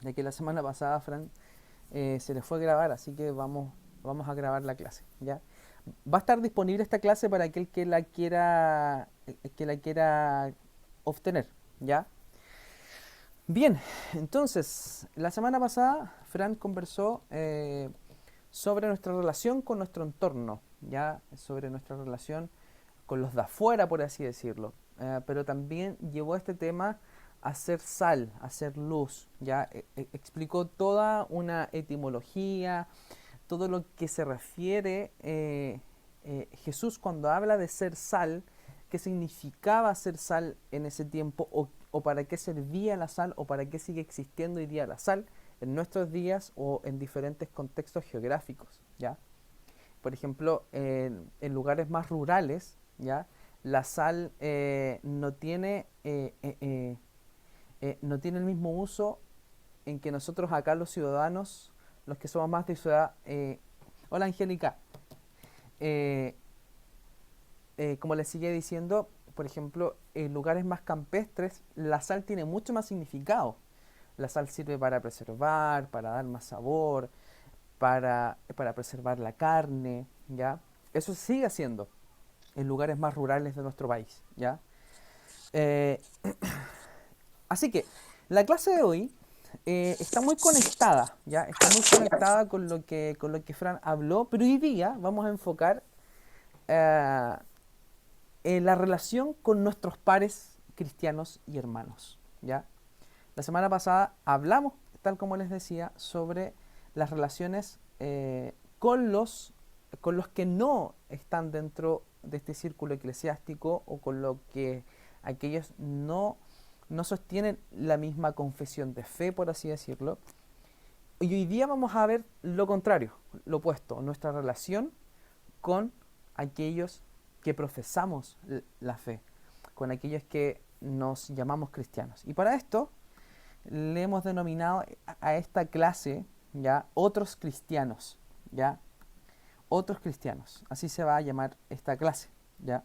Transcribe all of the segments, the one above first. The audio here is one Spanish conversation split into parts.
ya que la semana pasada Fran se le fue a grabar, así que vamos a grabar la clase, ¿ya? Va a estar disponible esta clase para aquel que la quiera obtener, ¿ya? Bien, entonces, la semana pasada Fran conversó sobre nuestra relación con nuestro entorno, ¿ya? Sobre nuestra relación con los de afuera, por así decirlo. Pero también llevó este tema a ser sal, a ser luz, ¿ya? Explicó toda una etimología, todo lo que se refiere Jesús cuando habla de ser sal, qué significaba ser sal en ese tiempo o para qué servía la sal o para qué sigue existiendo hoy día la sal en nuestros días o en diferentes contextos geográficos, ¿ya? Por ejemplo, en lugares más rurales, ¿ya? La sal no tiene el mismo uso en que nosotros acá los ciudadanos, los que somos más de ciudad... hola Angélica. Eh, como les sigue diciendo, por ejemplo, en lugares más campestres, la sal tiene mucho más significado. La sal sirve para preservar, para dar más sabor, para preservar la carne, ¿ya? Eso se sigue haciendo en lugares más rurales de nuestro país, ¿ya? Eh, Así que la clase de hoy está muy conectada, ¿ya? Está muy conectada con lo que Fran habló, pero hoy día vamos a enfocar eh, en la relación con nuestros pares cristianos y hermanos, ¿ya? La semana pasada hablamos, tal como les decía, sobre las relaciones con los que no están dentro de este círculo eclesiástico o con lo que aquellos no sostienen la misma confesión de fe, por así decirlo. Y hoy día vamos a ver lo contrario, lo opuesto, nuestra relación con aquellos que profesamos la fe, con aquellos que nos llamamos cristianos. Y para esto le hemos denominado a esta clase ya otros cristianos, ya otros cristianos. Así se va a llamar esta clase, ya.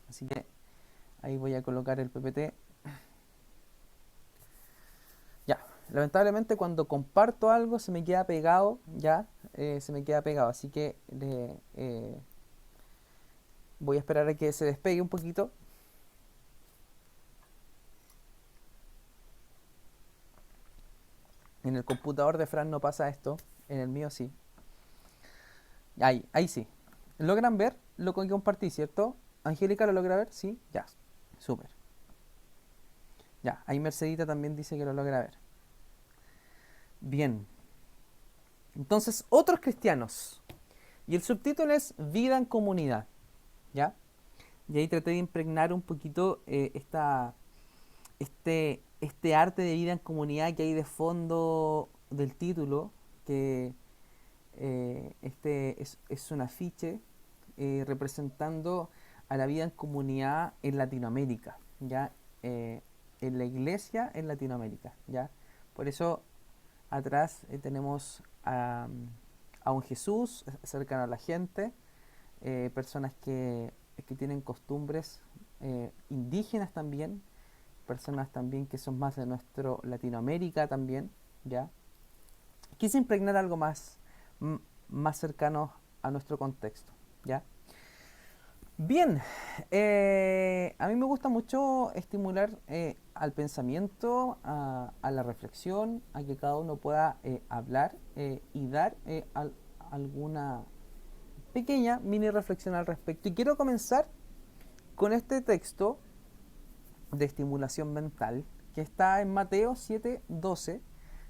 Así que ahí voy a colocar el PPT. Ya, lamentablemente cuando comparto algo se me queda pegado, ya, se me queda pegado. Así que voy a esperar a que se despegue un poquito. En el computador de Fran no pasa esto, en el mío sí. Ahí sí. ¿Logran ver lo que compartí, cierto? Angélica lo logra ver, sí, ya. Súper. Ya, ahí Mercedita también dice que lo logra ver. Bien. Entonces, otros cristianos. Y el subtítulo es Vida en comunidad. ¿Ya? Y ahí traté de impregnar un poquito este arte de vida en comunidad que hay de fondo del título, que es un afiche representando a la vida en comunidad en Latinoamérica, ¿ya? En la iglesia en Latinoamérica, ¿ya? Por eso atrás tenemos a un Jesús cercano a la gente, personas que tienen costumbres indígenas también, personas también que son más de nuestro Latinoamérica también, ¿ya? Quise impregnar algo más cercano a nuestro contexto, ¿ya? Bien, a mí me gusta mucho estimular al pensamiento, a la reflexión, a que cada uno pueda hablar y dar alguna pequeña mini reflexión al respecto. Y quiero comenzar con este texto de estimulación mental que está en Mateo 7:12.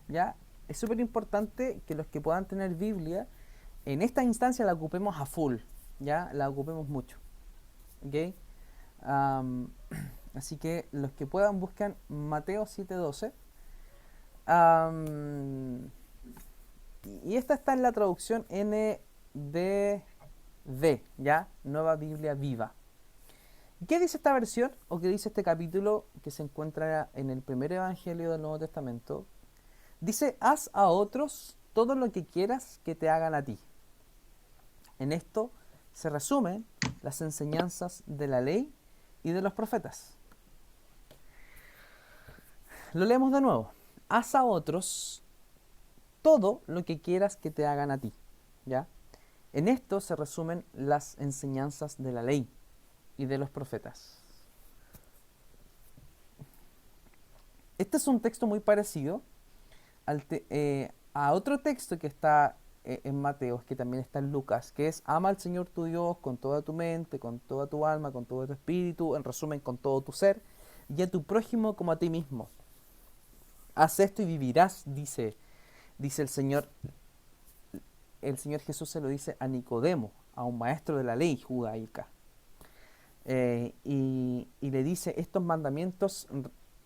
¿Ya? Es súper importante que los que puedan tener Biblia en esta instancia la ocupemos a full, ¿ya? La ocupemos mucho. ¿Ok? Um, Así que los que puedan buscan Mateo 7:12. Um, y esta está en la traducción NDV, ¿ya? Nueva Biblia Viva. ¿Qué dice esta versión o qué dice este capítulo que se encuentra en el primer evangelio del Nuevo Testamento? Dice, haz a otros todo lo que quieras que te hagan a ti. En esto se resumen las enseñanzas de la ley y de los profetas. Lo leemos de nuevo. haz a otros todo lo que quieras que te hagan a ti, ¿ya? En esto se resumen las enseñanzas de la ley y de los profetas. Este es un texto muy parecido a otro texto que está en Mateos, que también está en Lucas, que es ama al Señor tu Dios con toda tu mente, con toda tu alma, con todo tu espíritu, en resumen, con todo tu ser, y a tu prójimo como a ti mismo. Haz esto y vivirás, dice el Señor Jesús se lo dice a Nicodemo, a un maestro de la ley judaica. Y le dice, estos mandamientos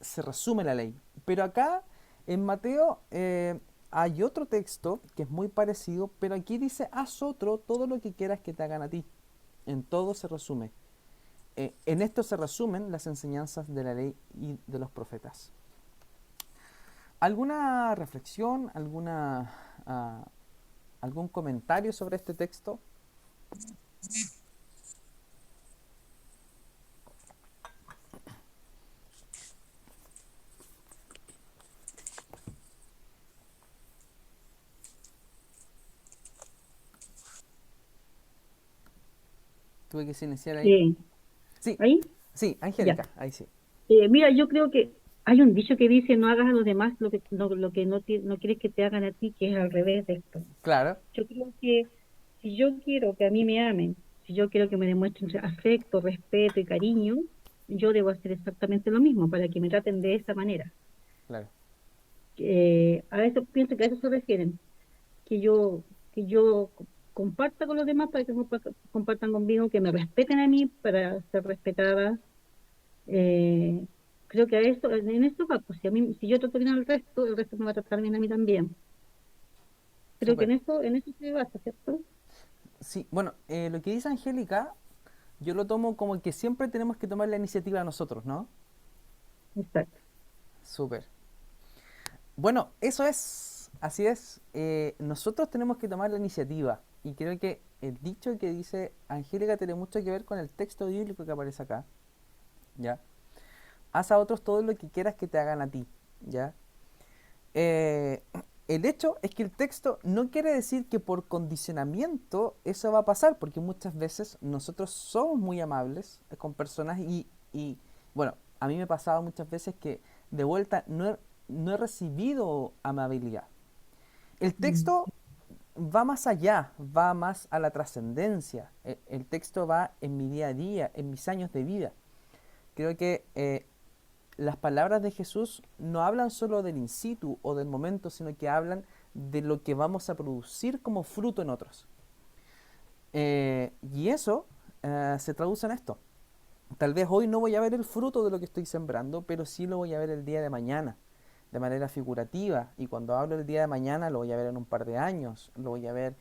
se resume la ley. Pero acá en Mateo hay otro texto que es muy parecido, pero aquí dice, haz otro todo lo que quieras que te hagan a ti. En todo se resume. En esto se resumen las enseñanzas de la ley y de los profetas. ¿Alguna reflexión, algún comentario sobre este texto? Tuve que silenciar ahí. Sí, Sí, ahí, sí, ya. Angélica, ahí sí. Mira, yo creo que hay un dicho que dice, no hagas a los demás lo que no quieres que te hagan a ti, que es al revés de esto. Claro, Yo creo que si yo quiero que a mí me amen, si yo quiero que me demuestren afecto, respeto y cariño, yo debo hacer exactamente lo mismo para que me traten de esa manera. claro. A eso pienso que a eso se refieren, que yo comparta con los demás para que compartan conmigo, que me respeten a mí para ser respetada. Eh, Creo que a eso, en eso va, pues si yo trato bien al resto, el resto me va a tratar bien a mí también. Creo que Súper. en eso se basa, ¿cierto? Sí, bueno, lo que dice Angélica, yo lo tomo como que siempre tenemos que tomar la iniciativa nosotros, ¿no? Exacto. Súper. Bueno, eso es, así es. Nosotros tenemos que tomar la iniciativa. Y creo que el dicho que dice Angélica tiene mucho que ver con el texto bíblico que aparece acá, ¿ya? Haz a otros todo lo que quieras que te hagan a ti, ¿ya? Eh, el hecho es que el texto no quiere decir que por condicionamiento eso va a pasar, porque muchas veces nosotros somos muy amables con personas bueno, a mí me pasaba muchas veces que de vuelta no he recibido amabilidad. El Mm. texto va más allá, va más a la trascendencia. El texto va en mi día a día, en mis años de vida. Creo que las palabras de Jesús no hablan solo del in situ o del momento, sino que hablan de lo que vamos a producir como fruto en otros. Y eso se traduce en esto. Tal vez hoy no voy a ver el fruto de lo que estoy sembrando, pero sí lo voy a ver el día de mañana, de manera figurativa. Y cuando hablo del día de mañana, lo voy a ver en un par de años, lo voy a ver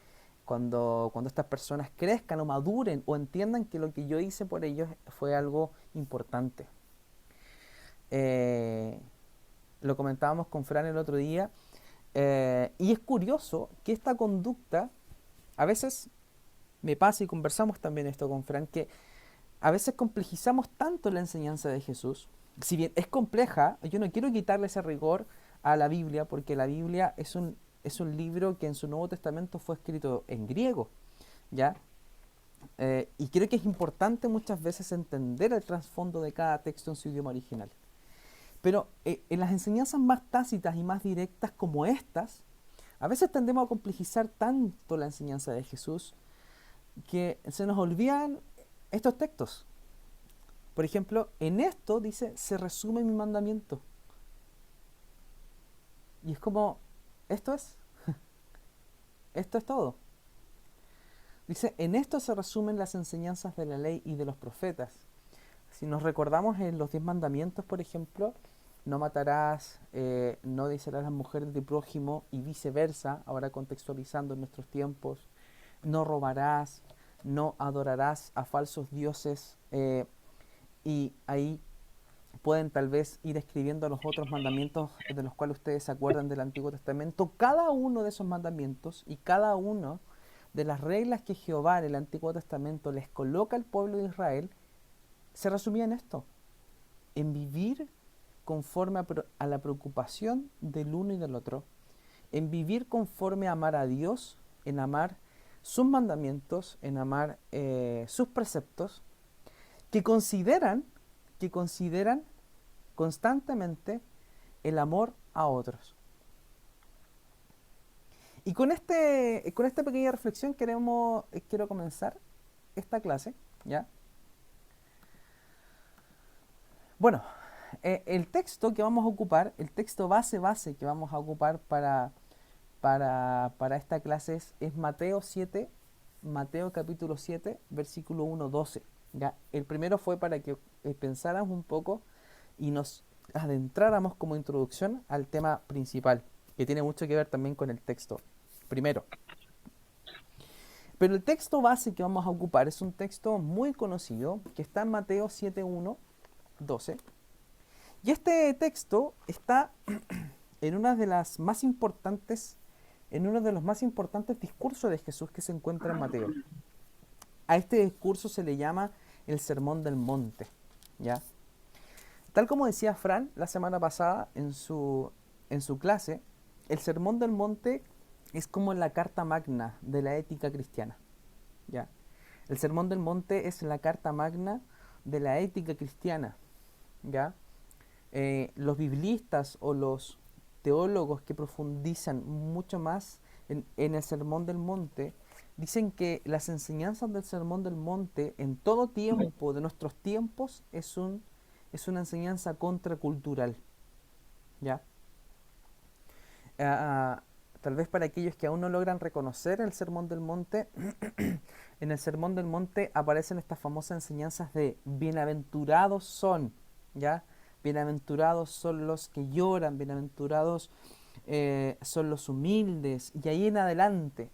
cuando estas personas crezcan o maduren o entiendan que lo que yo hice por ellos fue algo importante. Eh, lo comentábamos con Fran el otro día, y es curioso que esta conducta, a veces me pasa y conversamos también esto con Fran, que a veces complejizamos tanto la enseñanza de Jesús. Si bien es compleja, yo no quiero quitarle ese rigor a la Biblia, porque la Biblia es un libro que en su Nuevo Testamento fue escrito en griego, ¿ya? Y creo que es importante muchas veces entender el trasfondo de cada texto en su idioma original. Pero en las enseñanzas más tácitas y más directas como estas, a veces tendemos a complejizar tanto la enseñanza de Jesús que se nos olvidan estos textos. Por ejemplo, en esto dice, se resume mi mandamiento. Y es como, esto es, esto es todo. Dice, en esto se resumen las enseñanzas de la ley y de los profetas. Si nos recordamos en los 10 mandamientos, por ejemplo, no matarás, no desearás a las mujeres de tu prójimo y viceversa, ahora contextualizando en nuestros tiempos, no robarás, no adorarás a falsos dioses, y ahí pueden tal vez ir escribiendo los otros mandamientos de los cuales ustedes se acuerdan del Antiguo Testamento. Cada uno de esos mandamientos y cada uno de las reglas que Jehová en el Antiguo Testamento les coloca al pueblo de Israel se resumía en esto, en vivir conforme a la preocupación del uno y del otro, en vivir conforme a amar a Dios, en amar sus mandamientos, en amar sus preceptos, que consideran constantemente el amor a otros. Y con esta pequeña reflexión quiero comenzar esta clase, ¿ya? Bueno, el texto que vamos a ocupar, el texto base que vamos a ocupar para esta clase es Mateo 7, Mateo capítulo 7, versículo 1-12. ¿Ya? El primero fue para que pensáramos un poco y nos adentráramos como introducción al tema principal, que tiene mucho que ver también con el texto primero. Pero el texto base que vamos a ocupar es un texto muy conocido, que está en Mateo 7, 1, 12. Y este texto está en una de las más importantes, en uno de los más importantes discursos de Jesús que se encuentra en Mateo. A este discurso se le llama el Sermón del Monte, ¿ya? Tal como decía Fran la semana pasada en su clase, el Sermón del Monte es como la carta magna de la ética cristiana, ¿ya? El Sermón del Monte es la carta magna de la ética cristiana, ¿ya? Los biblistas o los teólogos que profundizan mucho más en el Sermón del Monte dicen que las enseñanzas del Sermón del Monte en todo tiempo de nuestros tiempos es una enseñanza contracultural, ¿ya? Tal vez para aquellos que aún no logran reconocer el Sermón del Monte, en el Sermón del Monte aparecen estas famosas enseñanzas de bienaventurados son, ¿ya? Bienaventurados son los que lloran, bienaventurados son los humildes, y ahí en adelante.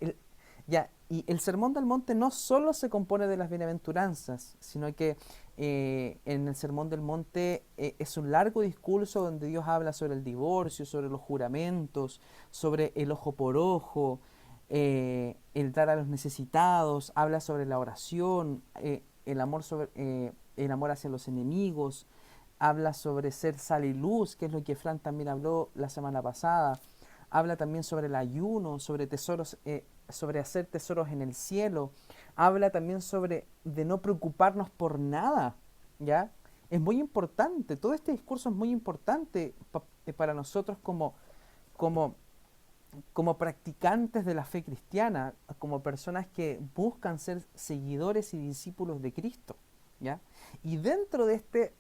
Y el Sermón del Monte no solo se compone de las bienaventuranzas, sino que en el Sermón del Monte es un largo discurso donde Dios habla sobre el divorcio, sobre los juramentos, sobre el ojo por ojo, el dar a los necesitados, habla sobre la oración, el amor hacia los enemigos, habla sobre ser sal y luz, que es lo que Fran también habló la semana pasada. Habla también sobre el ayuno, sobre tesoros, sobre hacer tesoros en el cielo. Habla también sobre de no preocuparnos por nada, ¿ya? Es muy importante, todo este discurso es muy importante para nosotros como, como practicantes de la fe cristiana, como personas que buscan ser seguidores y discípulos de Cristo, ¿ya? Y dentro de este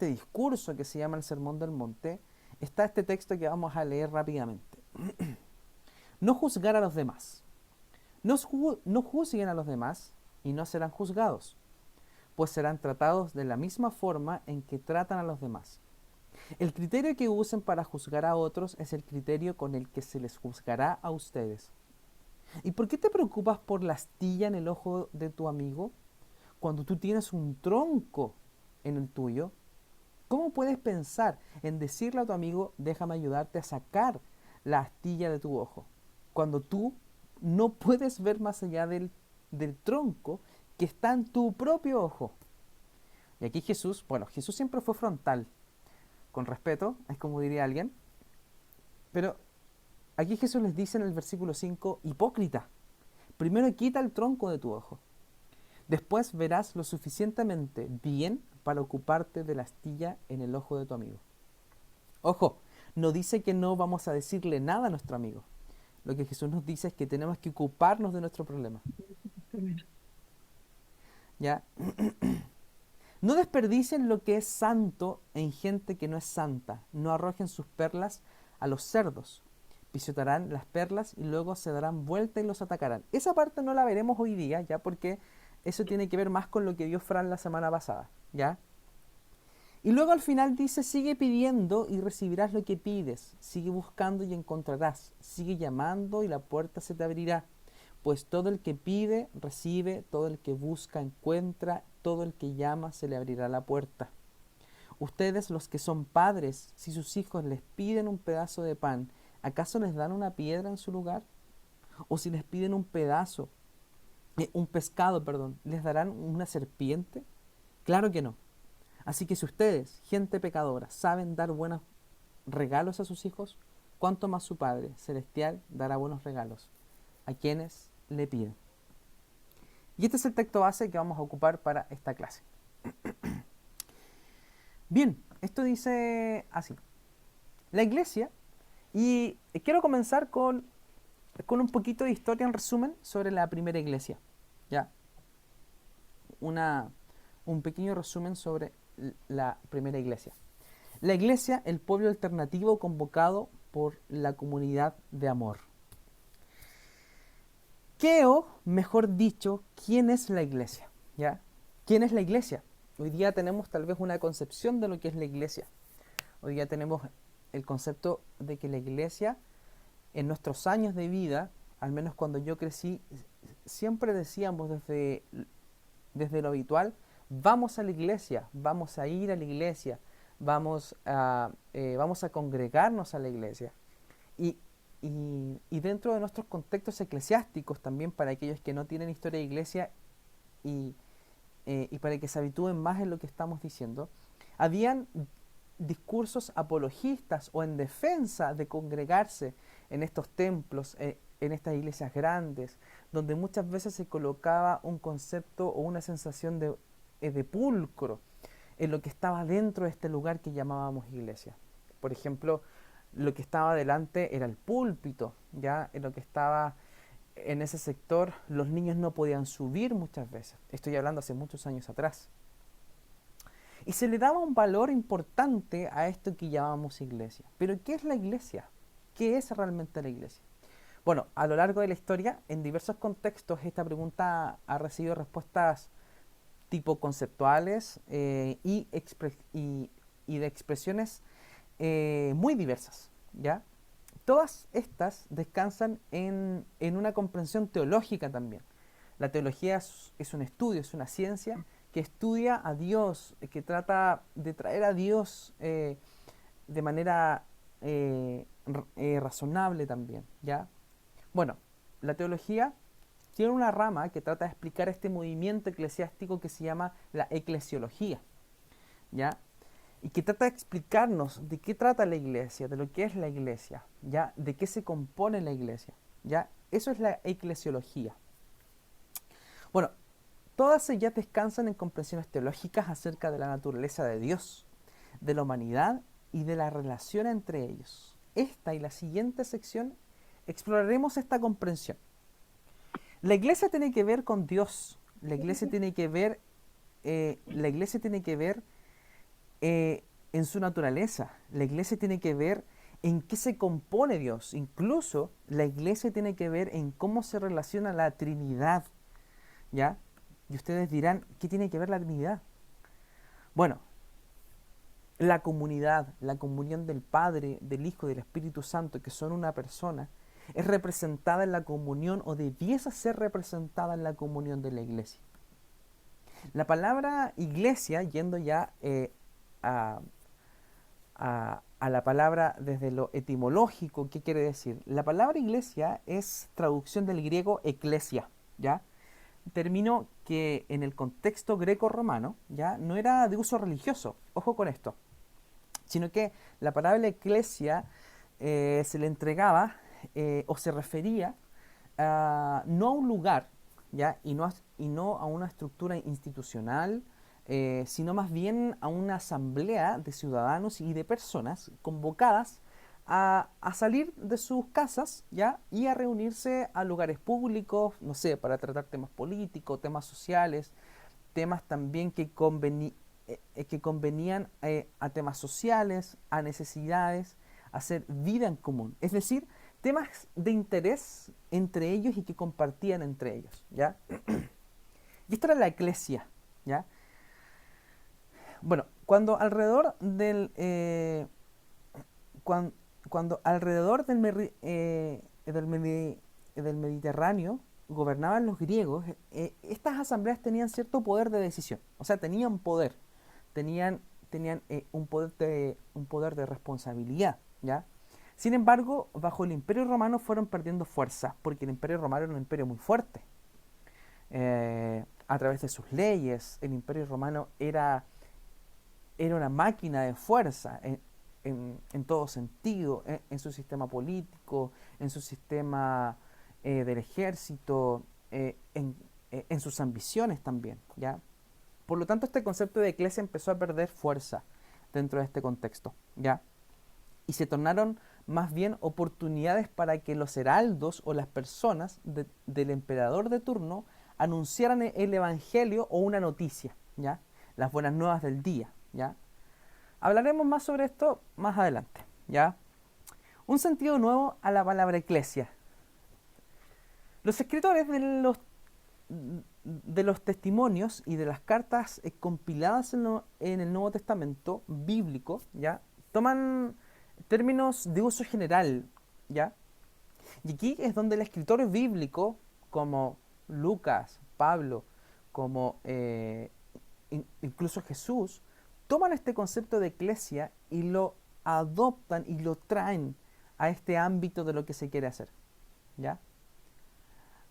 discurso que se llama el Sermón del Monte, está este texto que vamos a leer rápidamente. No juzgar a los demás. No juzguen a los demás y no serán juzgados, pues serán tratados de la misma forma en que tratan a los demás. El criterio que usen para juzgar a otros es el criterio con el que se les juzgará a ustedes. ¿Y por qué te preocupas por la astilla en el ojo de tu amigo cuando tú tienes un tronco en el tuyo? ¿Cómo puedes pensar en decirle a tu amigo, déjame ayudarte a sacar la astilla de tu ojo, cuando tú no puedes ver más allá del tronco que está en tu propio ojo? Y aquí Jesús, bueno, Jesús siempre fue frontal, con respeto, es como diría alguien, pero aquí Jesús les dice en el versículo 5, hipócrita, primero quita el tronco de tu ojo, después verás lo suficientemente bien para ocuparte de la astilla en el ojo de tu amigo. Ojo, no dice que no vamos a decirle nada a nuestro amigo. Lo que Jesús nos dice es que tenemos que ocuparnos de nuestro problema. ¿Ya? No desperdicien lo que es santo en gente que no es santa. No arrojen sus perlas a los cerdos. Pisotearán las perlas y luego se darán vuelta y los atacarán. Esa parte no la veremos hoy día, ¿ya? Porque eso tiene que ver más con lo que vio Fran la semana pasada, ¿ya? Y luego al final dice, sigue pidiendo y recibirás lo que pides. Sigue buscando y encontrarás. Sigue llamando y la puerta se te abrirá. Pues todo el que pide, recibe, todo el que busca, encuentra, todo el que llama, se le abrirá la puerta. Ustedes, los que son padres, si sus hijos les piden un pedazo de pan, ¿acaso les dan una piedra en su lugar? O si les piden un pescado, ¿les darán una serpiente? Claro que no. Así que si ustedes, gente pecadora, saben dar buenos regalos a sus hijos, cuánto más su Padre Celestial dará buenos regalos a quienes le piden. Y este es el texto base que vamos a ocupar para esta clase. Bien, esto dice así. La iglesia, y quiero comenzar con un poquito de historia en resumen sobre la primera iglesia. ¿Ya? Un pequeño resumen sobre la primera iglesia. La iglesia, el pueblo alternativo convocado por la comunidad de amor. ¿Qué o, mejor dicho, quién es la iglesia? ¿Ya? ¿Quién es la iglesia? Hoy día tenemos tal vez una concepción de lo que es la iglesia. Hoy día tenemos el concepto de que la iglesia, en nuestros años de vida, al menos cuando yo crecí, siempre decíamos desde lo habitual, vamos a la iglesia, vamos a ir a la iglesia, vamos a congregarnos a la iglesia. Y, y dentro de nuestros contextos eclesiásticos también, para aquellos que no tienen historia de iglesia y para que se habitúen más en lo que estamos diciendo, habían discursos apologistas o en defensa de congregarse en estos templos, en estas iglesias grandes, donde muchas veces se colocaba un concepto o una sensación de pulcro en lo que estaba dentro de este lugar que llamábamos iglesia. Por ejemplo, lo que estaba delante era el púlpito, ya en lo que estaba en ese sector los niños no podían subir muchas veces. Estoy hablando hace muchos años atrás. Y se le daba un valor importante a esto que llamábamos iglesia. Pero ¿qué es la iglesia? ¿Qué es realmente la iglesia? Bueno, a lo largo de la historia, en diversos contextos, esta pregunta ha recibido respuestas tipo conceptuales y de expresiones muy diversas, ¿ya? Todas estas descansan en una comprensión teológica también. La teología es un estudio, es una ciencia que estudia a Dios, que trata de traer a Dios de manera razonable también, ¿ya? Bueno, la teología tiene una rama que trata de explicar este movimiento eclesiástico que se llama la eclesiología, ¿ya? Y que trata de explicarnos de qué trata la iglesia, de lo que es la iglesia, ¿ya? De qué se compone la iglesia, ¿ya? Eso es la eclesiología. Bueno, todas ellas descansan en comprensiones teológicas acerca de la naturaleza de Dios, de la humanidad y de la relación entre ellos. Esta y la siguiente sección exploraremos esta comprensión. La iglesia tiene que ver con Dios, la iglesia tiene que ver en su naturaleza, la iglesia tiene que ver en qué se compone Dios, incluso la iglesia tiene que ver en cómo se relaciona la Trinidad, ¿ya? Y ustedes dirán, ¿qué tiene que ver la Trinidad? Bueno, la comunidad, la comunión del Padre, del Hijo y del Espíritu Santo, que son una persona, es representada en la comunión o debiese ser representada en la comunión de la iglesia. La palabra iglesia, yendo ya a la palabra desde lo etimológico, ¿qué quiere decir? La palabra iglesia es traducción del griego eclesia, ¿ya? Término que en el contexto greco-romano ya no era de uso religioso, ojo con esto, sino que la palabra eclesia se le entregaba o se refería no a un lugar, ¿ya? Y no a una estructura institucional, sino más bien a una asamblea de ciudadanos y de personas convocadas a salir de sus casas, ¿ya? Y a reunirse a lugares públicos, no sé, para tratar temas políticos, temas sociales, temas también que convenían a temas sociales, a necesidades, a hacer vida en común. Es decir, temas de interés entre ellos y que compartían entre ellos, ¿ya? Y esta era la eclesia, ¿ya? Bueno, cuando alrededor del Mediterráneo gobernaban los griegos, estas asambleas tenían cierto poder de decisión, o sea, tenían poder, tenían un poder de responsabilidad, ¿ya? Sin embargo, bajo el Imperio Romano fueron perdiendo fuerza, porque el Imperio Romano era un imperio muy fuerte. A través de sus leyes, el Imperio Romano era era una máquina de fuerza en todo sentido, en su sistema político, en su sistema del ejército, en sus ambiciones también, ¿ya? Por lo tanto, este concepto de iglesia empezó a perder fuerza dentro de este contexto, ¿ya? Y se tornaron más bien oportunidades para que los heraldos o las personas del emperador de turno anunciaran el evangelio o una noticia, ¿ya? Las buenas nuevas del día, ¿ya? Hablaremos más sobre esto más adelante, ¿ya? Un sentido nuevo a la palabra eclesia. Los escritores de los testimonios y de las cartas compiladas en el Nuevo Testamento bíblico, ¿ya? Toman términos de uso general, ¿ya? Y aquí es donde el escritor bíblico, como Lucas, Pablo, como incluso Jesús, toman este concepto de eclesia y lo adoptan y lo traen a este ámbito de lo que se quiere hacer, ¿ya?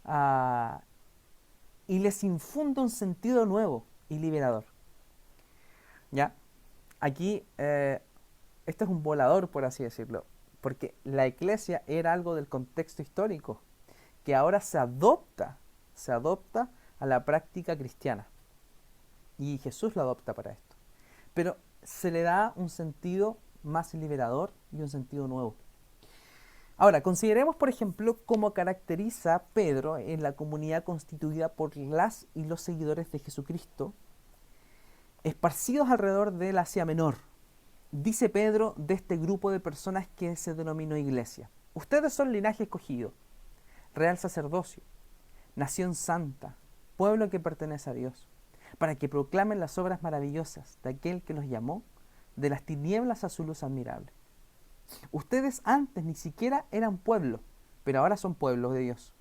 Ah, y les infunde un sentido nuevo y liberador, ¿ya? Aquí, este es un volador, por así decirlo, porque la eclesia era algo del contexto histórico, que ahora se adopta a la práctica cristiana. Y Jesús lo adopta para esto. Pero se le da un sentido más liberador y un sentido nuevo. Ahora, consideremos, por ejemplo, cómo caracteriza Pedro en la comunidad constituida por las y los seguidores de Jesucristo, esparcidos alrededor del Asia Menor. Dice Pedro de este grupo de personas que se denominó iglesia: ustedes son linaje escogido, real sacerdocio, nación santa, pueblo que pertenece a Dios, para que proclamen las obras maravillosas de aquel que nos llamó de las tinieblas a su luz admirable. Ustedes antes ni siquiera eran pueblo, pero ahora son pueblos de Dios.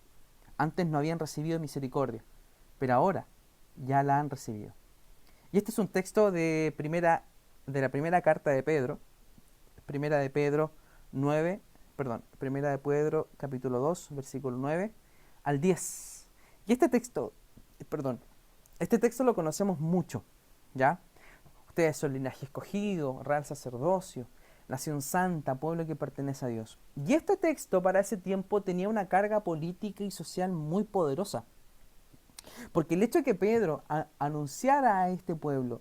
Antes no habían recibido misericordia, pero ahora ya la han recibido. Y este es un texto de la primera carta de Pedro, primera de Pedro primera de Pedro capítulo 2, versículo 9 al 10. Y este texto lo conocemos mucho, ¿ya? Ustedes son linaje escogido, real sacerdocio, nación santa, pueblo que pertenece a Dios. Y este texto para ese tiempo tenía una carga política y social muy poderosa. Porque el hecho de que Pedro anunciara a este pueblo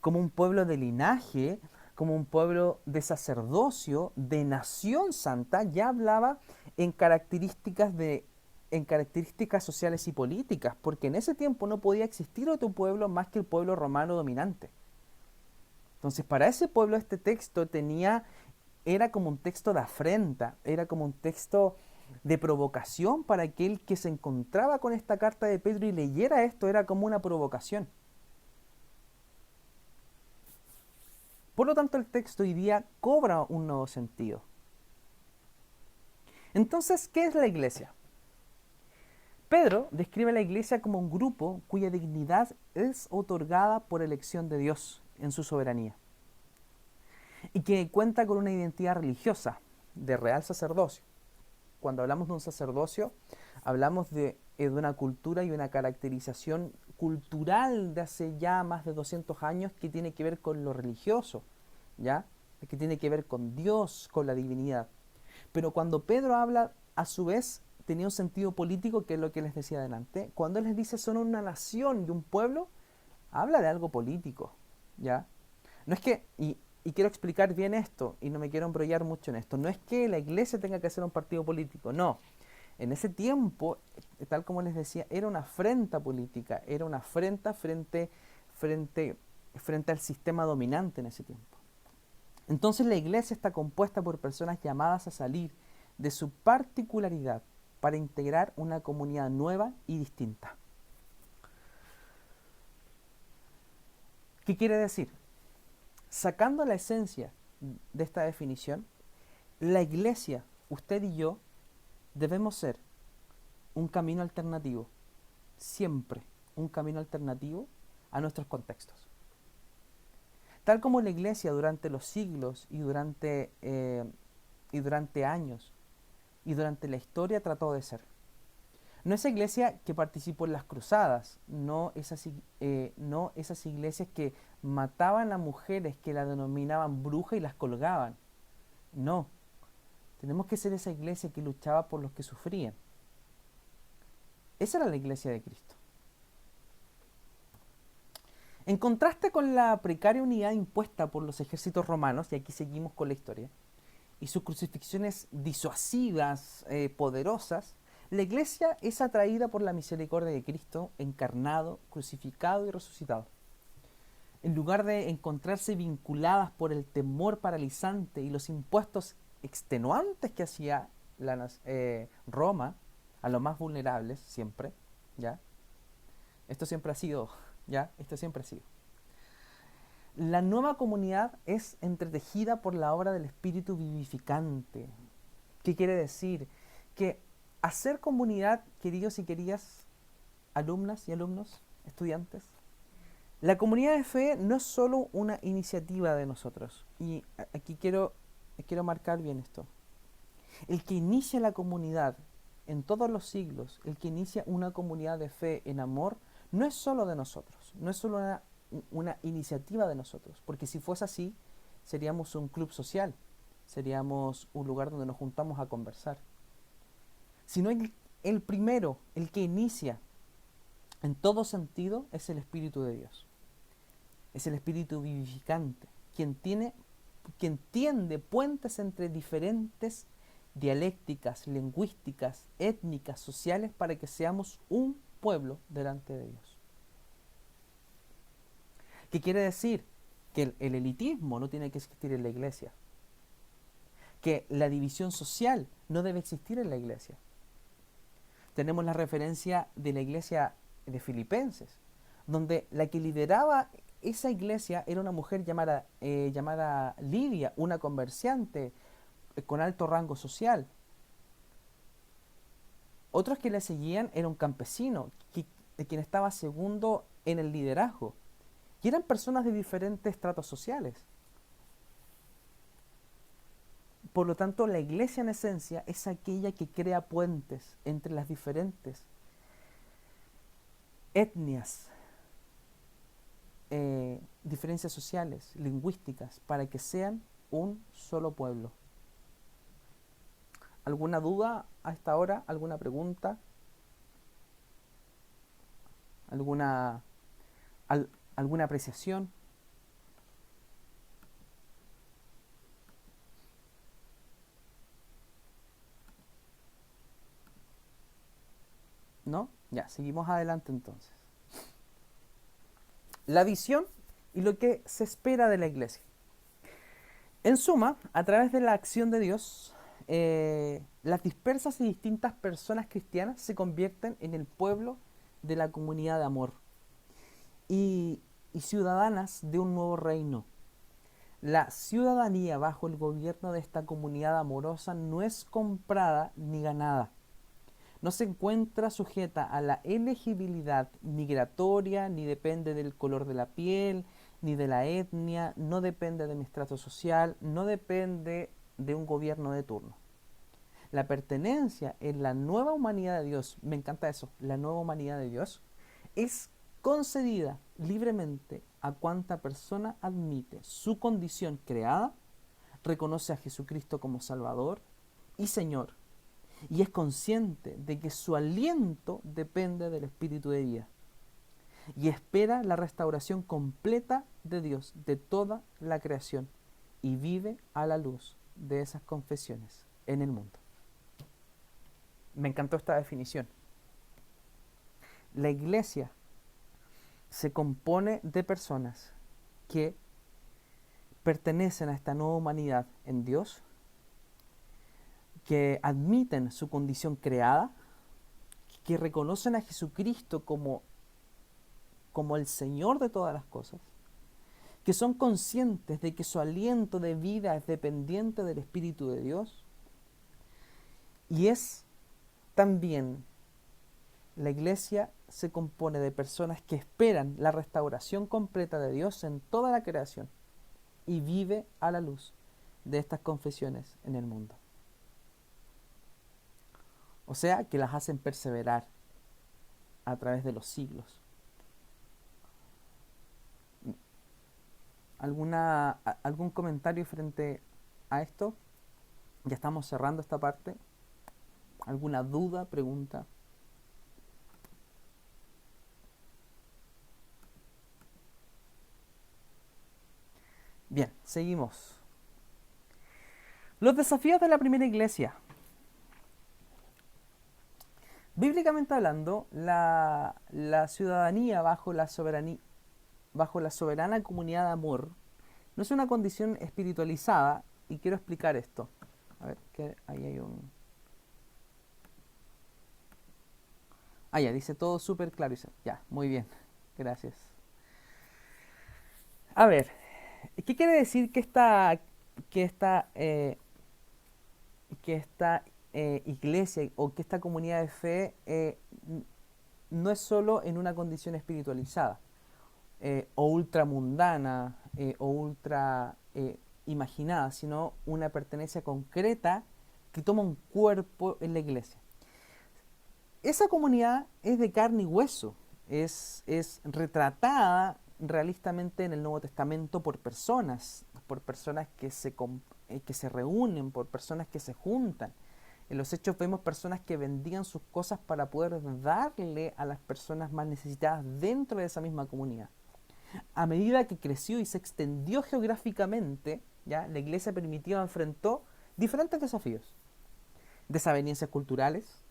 como un pueblo de linaje, como un pueblo de sacerdocio, de nación santa, ya hablaba en características sociales y políticas, porque en ese tiempo no podía existir otro pueblo más que el pueblo romano dominante. Entonces, para ese pueblo este texto era como un texto de afrenta, era como un texto de provocación para aquel que se encontraba con esta carta de Pedro y leyera esto, era como una provocación. Por lo tanto, el texto hoy día cobra un nuevo sentido. Entonces, ¿qué es la iglesia? Pedro describe a la iglesia como un grupo cuya dignidad es otorgada por elección de Dios en su soberanía y que cuenta con una identidad religiosa de real sacerdocio. Cuando hablamos de un sacerdocio, hablamos de una cultura y una caracterización cultural de hace ya más de 200 años que tiene que ver con lo religioso, ¿ya? Que tiene que ver con Dios, con la divinidad. Pero cuando Pedro habla, a su vez, tenía un sentido político, que es lo que les decía adelante. Cuando él les dice son una nación y un pueblo, habla de algo político, ¿ya? No es que, y quiero explicar bien esto, y no me quiero embrollar mucho en esto, no es que la iglesia tenga que ser un partido político, no. En ese tiempo, tal como les decía, era una afrenta política, era una afrenta frente al sistema dominante en ese tiempo. Entonces la iglesia está compuesta por personas llamadas a salir de su particularidad para integrar una comunidad nueva y distinta. ¿Qué quiere decir? Sacando la esencia de esta definición, la iglesia, usted y yo, debemos ser un camino alternativo, siempre un camino alternativo a nuestros contextos. Tal como la iglesia durante los siglos y durante años y durante la historia trató de ser. No esa iglesia que participó en las cruzadas, no esas iglesias que mataban a mujeres, que las denominaban brujas y las colgaban. No, tenemos que ser esa iglesia que luchaba por los que sufrían. Esa era la iglesia de Cristo. En contraste con la precaria unidad impuesta por los ejércitos romanos, y aquí seguimos con la historia, y sus crucifixiones disuasivas, poderosas, la iglesia es atraída por la misericordia de Cristo, encarnado, crucificado y resucitado. En lugar de encontrarse vinculadas por el temor paralizante y los impuestos extenuantes que hacía Roma a los más vulnerables, siempre, ¿ya? Esto siempre ha sido, ¿ya? Esto siempre ha sido. La nueva comunidad es entretejida por la obra del Espíritu vivificante. ¿Qué quiere decir? Que hacer comunidad, queridos y queridas alumnas y alumnos, estudiantes, la comunidad de fe no es solo una iniciativa de nosotros. Y aquí quiero marcar bien esto. El que inicia la comunidad en todos los siglos, el que inicia una comunidad de fe en amor, no es solo de nosotros, no es solo una iniciativa de nosotros, porque si fuese así, seríamos un club social, seríamos un lugar donde nos juntamos a conversar. Sino el primero, el que inicia en todo sentido, es el Espíritu de Dios. Es el Espíritu vivificante, quien tiende puentes entre diferentes dialécticas, lingüísticas, étnicas, sociales, para que seamos un pueblo delante de Dios. ¿Qué quiere decir? Que el elitismo no tiene que existir en la iglesia. Que la división social no debe existir en la iglesia. Tenemos la referencia de la iglesia de Filipenses, donde la que lideraba esa iglesia era una mujer llamada Lidia, una comerciante con alto rango social. Otros que le seguían era un campesino, quien estaba segundo en el liderazgo. Y eran personas de diferentes estratos sociales. Por lo tanto, la iglesia en esencia es aquella que crea puentes entre las diferentes etnias, diferencias sociales, lingüísticas, para que sean un solo pueblo. ¿Alguna duda a esta hora? ¿Alguna pregunta? ¿Alguna apreciación? ¿No? Ya, seguimos adelante entonces. La visión y lo que se espera de la iglesia. En suma, a través de la acción de Dios, las dispersas y distintas personas cristianas se convierten en el pueblo de la comunidad de amor y ciudadanas de un nuevo reino. La ciudadanía bajo el gobierno de esta comunidad amorosa no es comprada ni ganada. No se encuentra sujeta a la elegibilidad migratoria, ni depende del color de la piel, ni de la etnia, no depende de mi estrato social, no depende de un gobierno de turno. La pertenencia en la nueva humanidad de Dios, me encanta eso, la nueva humanidad de Dios, es concedida libremente a cuanta persona admite su condición creada, reconoce a Jesucristo como Salvador y Señor, y es consciente de que su aliento depende del Espíritu de vida, y espera la restauración completa de Dios, de toda la creación, y vive a la luz de esas confesiones en el mundo. Me encantó esta definición. La iglesia se compone de personas que pertenecen a esta nueva humanidad en Dios, que admiten su condición creada, que reconocen a Jesucristo como el Señor de todas las cosas, que son conscientes de que su aliento de vida es dependiente del Espíritu de Dios, y es también la iglesia se compone de personas que esperan la restauración completa de Dios en toda la creación y vive a la luz de estas confesiones en el mundo. O sea, que las hacen perseverar, a través de los siglos. ¿Algún comentario frente a esto? Ya estamos cerrando esta parte. ¿Alguna duda, pregunta? Bien, seguimos. Los desafíos de la primera iglesia. Bíblicamente hablando, la ciudadanía bajo la soberana comunidad de amor no es una condición espiritualizada, y quiero explicar esto. A ver, que ahí hay un... Ah, ya, dice todo súper claro. Ya, muy bien, gracias. A ver, ¿qué quiere decir que esta, eh, que esta iglesia o que esta comunidad de fe no es solo en una condición espiritualizada o ultramundana o ultra imaginada, sino una pertenencia concreta que toma un cuerpo en la iglesia? Esa comunidad es de carne y hueso, es retratada realistamente en el Nuevo Testamento por personas que se reúnen, por personas que se juntan. En los Hechos vemos personas que vendían sus cosas para poder darle a las personas más necesitadas dentro de esa misma comunidad. A medida que creció y se extendió geográficamente, ¿ya? La iglesia primitiva enfrentó diferentes desafíos. Desavenencias culturales,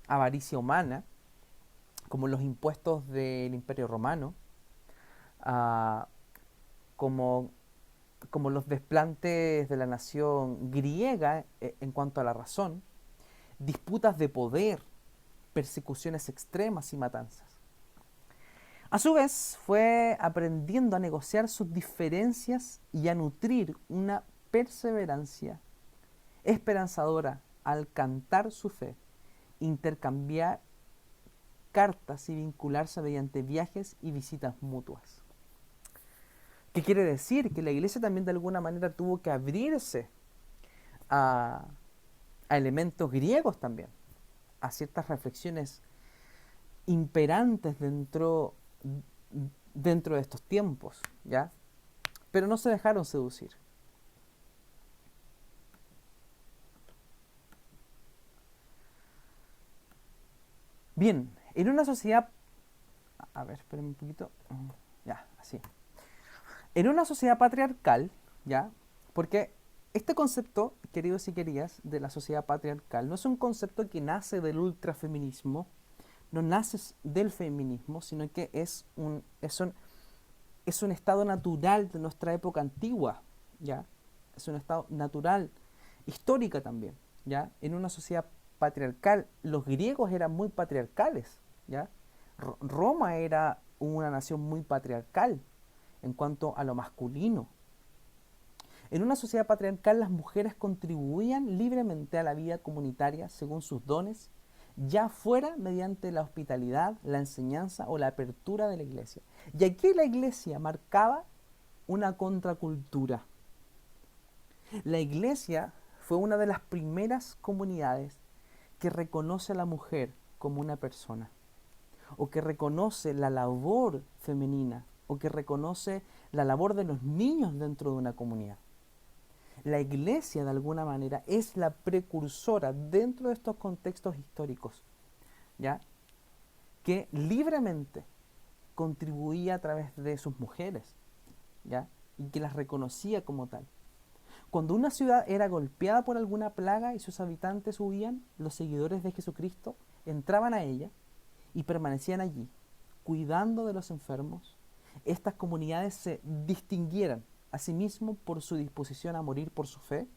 avaricia humana, como los impuestos del Imperio Romano, ah, como, como los desplantes de la nación griega en cuanto a la razón, disputas de poder, persecuciones extremas y matanzas. A su vez, fue aprendiendo a negociar sus diferencias y a nutrir una perseverancia esperanzadora al cantar su fe, intercambiar cartas y vincularse mediante viajes y visitas mutuas. ¿Qué quiere decir? Que la iglesia también de alguna manera tuvo que abrirse a, a elementos griegos también, a ciertas reflexiones imperantes dentro de estos tiempos, ¿ya? Pero no se dejaron seducir. Bien, en una sociedad... A ver, espérenme un poquito. Ya, así. En una sociedad patriarcal, ¿ya? Porque este concepto, queridos y queridas, de la sociedad patriarcal, no es un concepto que nace del ultrafeminismo, no nace del feminismo, sino que es un estado natural de nuestra época antigua, ¿ya? Es un estado natural, histórica también, ¿ya? En una sociedad patriarcal, los griegos eran muy patriarcales, ¿ya? Roma era una nación muy patriarcal en cuanto a lo masculino. En una sociedad patriarcal, las mujeres contribuían libremente a la vida comunitaria según sus dones, ya fuera mediante la hospitalidad, la enseñanza o la apertura de la iglesia. Y aquí la iglesia marcaba una contracultura. La iglesia fue una de las primeras comunidades que reconoce a la mujer como una persona, o que reconoce la labor femenina, o que reconoce la labor de los niños dentro de una comunidad. La iglesia, de alguna manera, es la precursora dentro de estos contextos históricos, ¿ya? Que libremente contribuía a través de sus mujeres, ¿ya? Y que las reconocía como tal. Cuando una ciudad era golpeada por alguna plaga y sus habitantes huían, los seguidores de Jesucristo entraban a ella y permanecían allí, cuidando de los enfermos. Estas comunidades se distinguieran a sí mismos por su disposición a morir por su fe,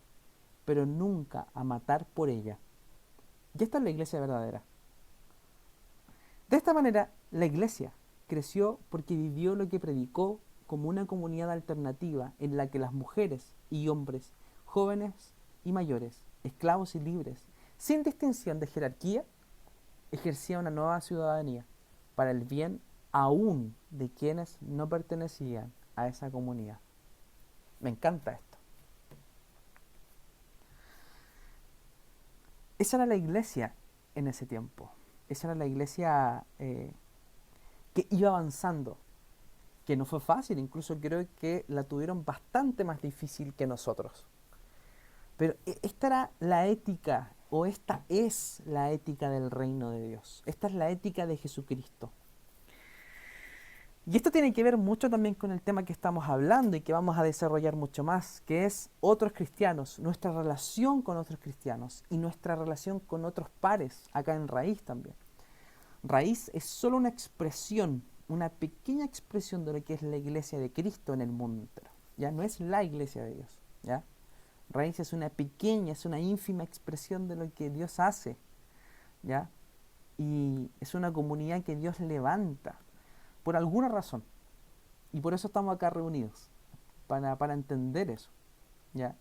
pero nunca a matar por ella. Y esta es la iglesia verdadera. De esta manera, la iglesia creció porque vivió lo que predicó como una comunidad alternativa en la que las mujeres y hombres, jóvenes y mayores, esclavos y libres, sin distinción de jerarquía, ejercían una nueva ciudadanía para el bien aún de quienes no pertenecían a esa comunidad. Me encanta esto. Esa era la iglesia en ese tiempo. Esa era la iglesia que iba avanzando, que no fue fácil, incluso creo que la tuvieron bastante más difícil que nosotros. Pero esta era la ética, o esta es la ética del reino de Dios. Esta es la ética de Jesucristo. Y esto tiene que ver mucho también con el tema que estamos hablando y que vamos a desarrollar mucho más, que es otros cristianos, nuestra relación con otros cristianos y nuestra relación con otros pares, acá en Raíz también. Raíz es solo una expresión, una pequeña expresión de lo que es la iglesia de Cristo en el mundo entero. Ya no es la iglesia de Dios, ¿ya? Raíz es una pequeña, es una ínfima expresión de lo que Dios hace, ¿ya? Y es una comunidad que Dios levanta por alguna razón. Y por eso estamos acá reunidos, para entender eso, ¿ya?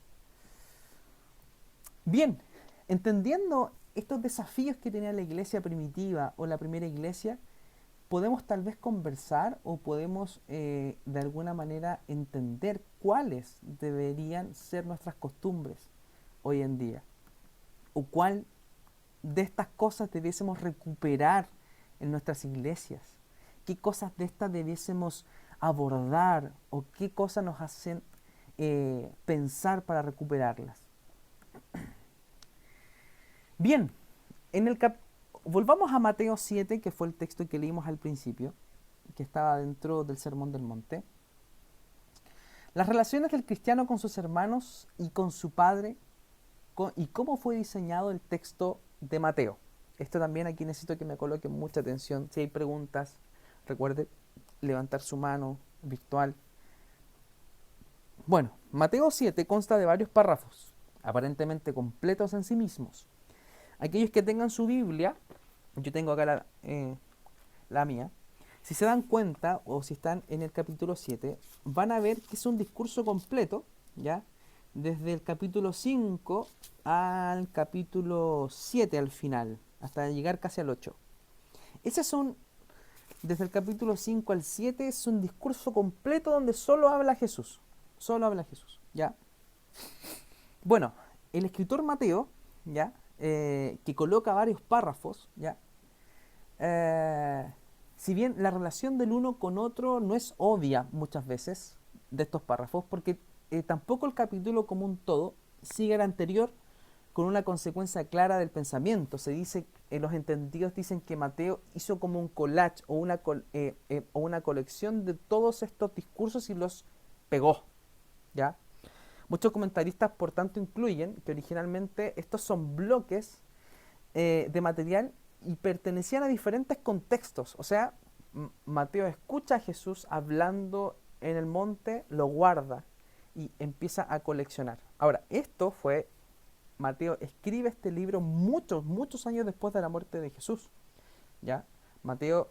Bien, entendiendo estos desafíos que tenía la iglesia primitiva o la primera iglesia, podemos tal vez conversar o podemos de alguna manera entender cuáles deberían ser nuestras costumbres hoy en día, o cuál de estas cosas debiésemos recuperar en nuestras iglesias, qué cosas de estas debiésemos abordar o qué cosas nos hacen pensar para recuperarlas. Bien, en el volvamos a Mateo 7, que fue el texto que leímos al principio, que estaba dentro del Sermón del Monte. Las relaciones del cristiano con sus hermanos y con su padre, y cómo fue diseñado el texto de Mateo. Esto también aquí necesito que me coloquen mucha atención. Si hay preguntas, recuerde levantar su mano virtual. Bueno, Mateo 7 consta de varios párrafos, aparentemente completos en sí mismos. Aquellos que tengan su Biblia, yo tengo acá la mía, si se dan cuenta o si están en el capítulo 7, van a ver que es un discurso completo, ¿ya? Desde el capítulo 5 al capítulo 7 al final, hasta llegar casi al 8. Desde el capítulo 5 al 7 es un discurso completo donde solo habla Jesús, ¿ya? Bueno, el escritor Mateo, ¿ya? Que coloca varios párrafos, ¿ya? Si bien la relación del uno con otro no es obvia muchas veces de estos párrafos, porque tampoco el capítulo como un todo sigue el anterior con una consecuencia clara del pensamiento. Se dice, los entendidos dicen que Mateo hizo como un collage o una colección de todos estos discursos y los pegó, ¿ya? Muchos comentaristas, por tanto, incluyen que originalmente estos son bloques de material y pertenecían a diferentes contextos. O sea, Mateo escucha a Jesús hablando en el monte, lo guarda y empieza a coleccionar. Ahora, Mateo escribe este libro muchos años después de la muerte de Jesús, ¿ya? Mateo,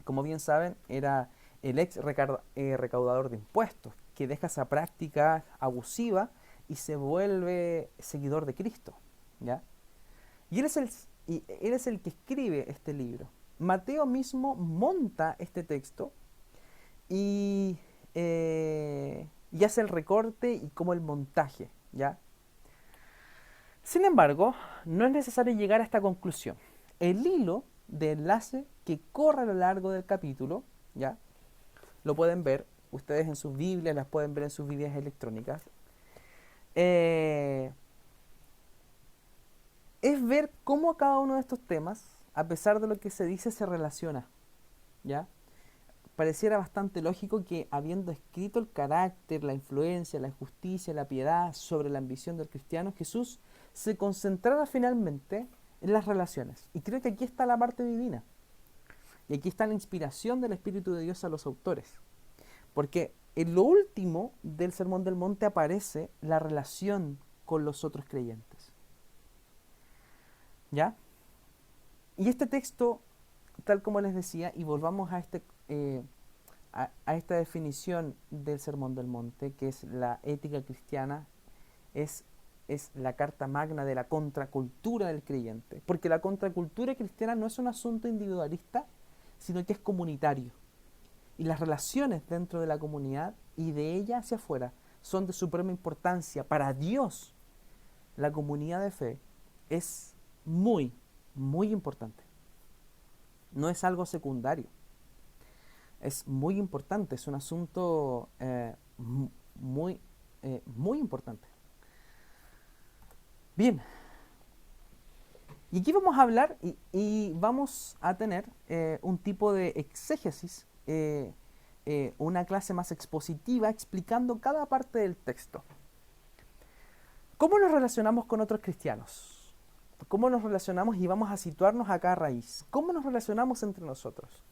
como bien saben, era el recaudador de impuestos, que deja esa práctica abusiva y se vuelve seguidor de Cristo, ¿ya? Y él es el que escribe este libro. Mateo mismo monta este texto y, y hace el recorte y como el montaje, ¿ya? Sin embargo, no es necesario llegar a esta conclusión. El hilo de enlace que corre a lo largo del capítulo, ¿ya? Lo pueden ver, ustedes en sus Biblias, las pueden ver en sus Biblias electrónicas. Es ver cómo cada uno de estos temas, a pesar de lo que se dice, se relaciona, ¿ya? Pareciera bastante lógico que, habiendo escrito el carácter, la influencia, la justicia, la piedad sobre la ambición del cristiano, Jesús se concentrara finalmente en las relaciones. Y creo que aquí está la parte divina. Y aquí está la inspiración del Espíritu de Dios a los autores. Porque en lo último del Sermón del Monte aparece la relación con los otros creyentes, ¿ya? Y este texto, tal como les decía, y volvamos a esta definición del Sermón del Monte, que es la ética cristiana, es la carta magna de la contracultura del creyente. Porque la contracultura cristiana no es un asunto individualista, sino que es comunitario. Y las relaciones dentro de la comunidad y de ella hacia afuera son de suprema importancia. Para Dios, la comunidad de fe es muy importante. No es algo secundario. Es muy importante, es un asunto muy, muy importante. Bien, y aquí vamos a hablar y vamos a tener un tipo de exégesis, una clase más expositiva explicando cada parte del texto. ¿Cómo nos relacionamos con otros cristianos? ¿Cómo nos relacionamos y vamos a situarnos acá a raíz? ¿Cómo nos relacionamos entre nosotros?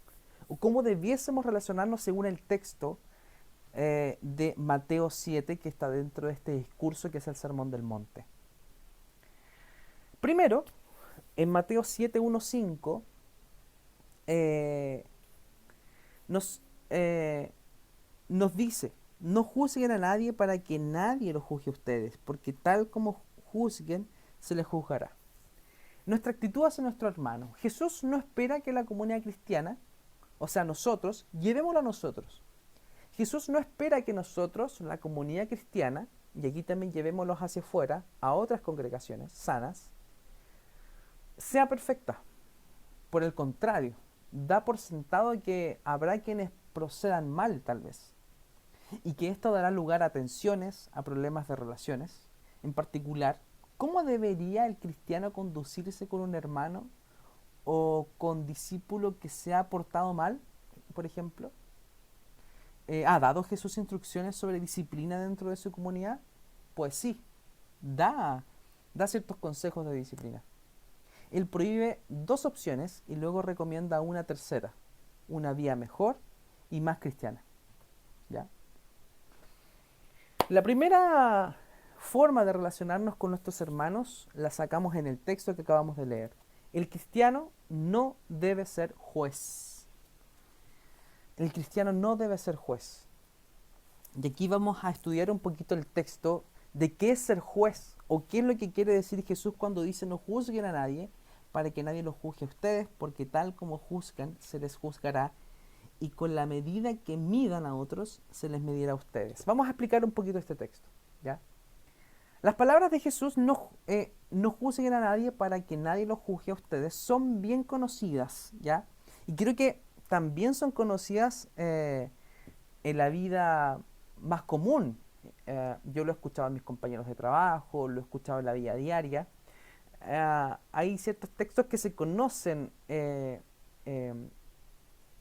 ¿O cómo debiésemos relacionarnos según el texto de Mateo 7 que está dentro de este discurso que es el Sermón del Monte? Primero, en Mateo 7, 1, 5, nos, eh, nos dice, no juzguen a nadie para que nadie lo juzgue a ustedes, porque tal como juzguen, se les juzgará. Nuestra actitud hacia nuestro hermano. Jesús no espera que la comunidad cristiana, o sea, nosotros, llevémoslo a nosotros. Jesús no espera que nosotros, la comunidad cristiana, y aquí también llevémoslos hacia afuera, a otras congregaciones sanas, sea perfecta. Por el contrario, da por sentado que habrá quienes procedan mal tal vez, y que esto dará lugar a tensiones, a problemas de relaciones. En particular, ¿cómo debería el cristiano conducirse con un hermano o con discípulo que se ha portado mal, por ejemplo? ¿Ha dado Jesús instrucciones sobre disciplina dentro de su comunidad? Pues sí, da ciertos consejos de disciplina. Él prohíbe dos opciones y luego recomienda una tercera, una vía mejor y más cristiana. ¿Ya? La primera forma de relacionarnos con nuestros hermanos la sacamos en el texto que acabamos de leer. El cristiano no debe ser juez. El cristiano no debe ser juez. Y aquí vamos a estudiar un poquito el texto de qué es ser juez o qué es lo que quiere decir Jesús cuando dice no juzguen a nadie para que nadie los juzgue a ustedes, porque tal como juzgan se les juzgará y con la medida que midan a otros se les medirá a ustedes. Vamos a explicar un poquito este texto, ¿ya? Las palabras de Jesús no juzguen a nadie para que nadie los juzgue a ustedes son bien conocidas, ¿ya? Y creo que también son conocidas en la vida más común. Yo lo he escuchado a mis compañeros de trabajo, lo he escuchado en la vida diaria. Hay ciertos textos que se conocen en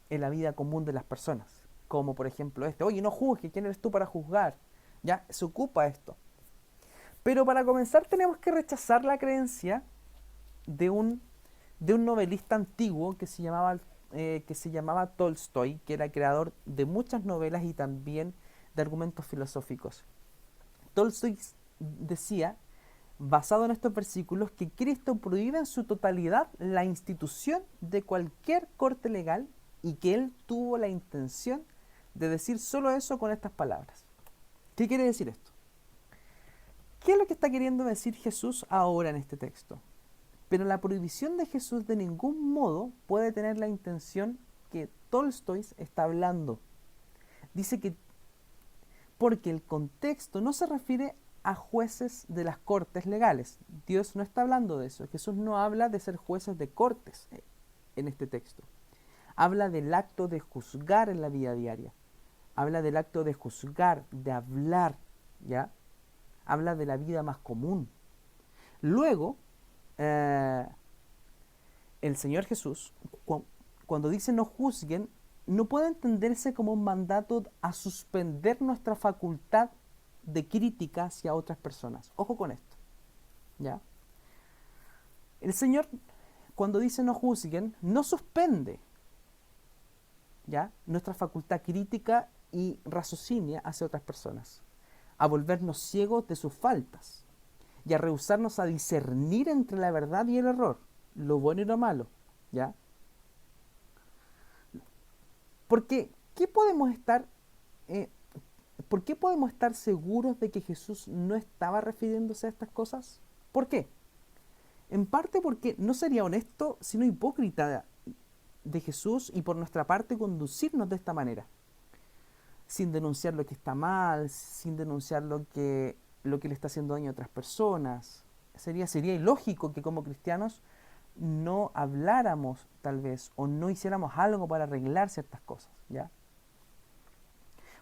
la vida común de las personas, como por ejemplo este, oye, no juzgue, ¿quién eres tú para juzgar? Ya, se ocupa esto. Pero para comenzar tenemos que rechazar la creencia de un novelista antiguo que se llamaba Tolstoy, que era creador de muchas novelas y también de argumentos filosóficos. Tolstoy decía, basado en estos versículos, que Cristo prohíbe en su totalidad la institución de cualquier corte legal y que él tuvo la intención de decir solo eso con estas palabras. ¿Qué quiere decir esto? ¿Qué es lo que está queriendo decir Jesús ahora en este texto? Pero la prohibición de Jesús de ningún modo puede tener la intención que Tolstoy está hablando. Dice que porque el contexto no se refiere a jueces de las cortes legales. Dios no está hablando de eso. Jesús no habla de ser jueces de cortes en este texto. Habla del acto de juzgar en la vida diaria. Habla del acto de juzgar, de hablar, ¿ya? Habla de la vida más común. Luego, el Señor Jesús, cuando dice no juzguen, no puede entenderse como un mandato a suspender nuestra facultad de crítica hacia otras personas. Ojo con esto, ¿ya? El Señor, cuando dice no juzguen, no suspende, ¿ya?, nuestra facultad crítica y raciocinio hacia otras personas, a volvernos ciegos de sus faltas y a rehusarnos a discernir entre la verdad y el error, lo bueno y lo malo, ¿ya? Porque, ¿por qué podemos estar seguros de que Jesús no estaba refiriéndose a estas cosas? ¿Por qué? En parte porque no sería honesto, sino hipócrita de Jesús y por nuestra parte conducirnos de esta manera, sin denunciar lo que está mal, sin denunciar lo que le está haciendo daño a otras personas. Sería ilógico que como cristianos no habláramos tal vez o no hiciéramos algo para arreglar ciertas cosas, ¿ya?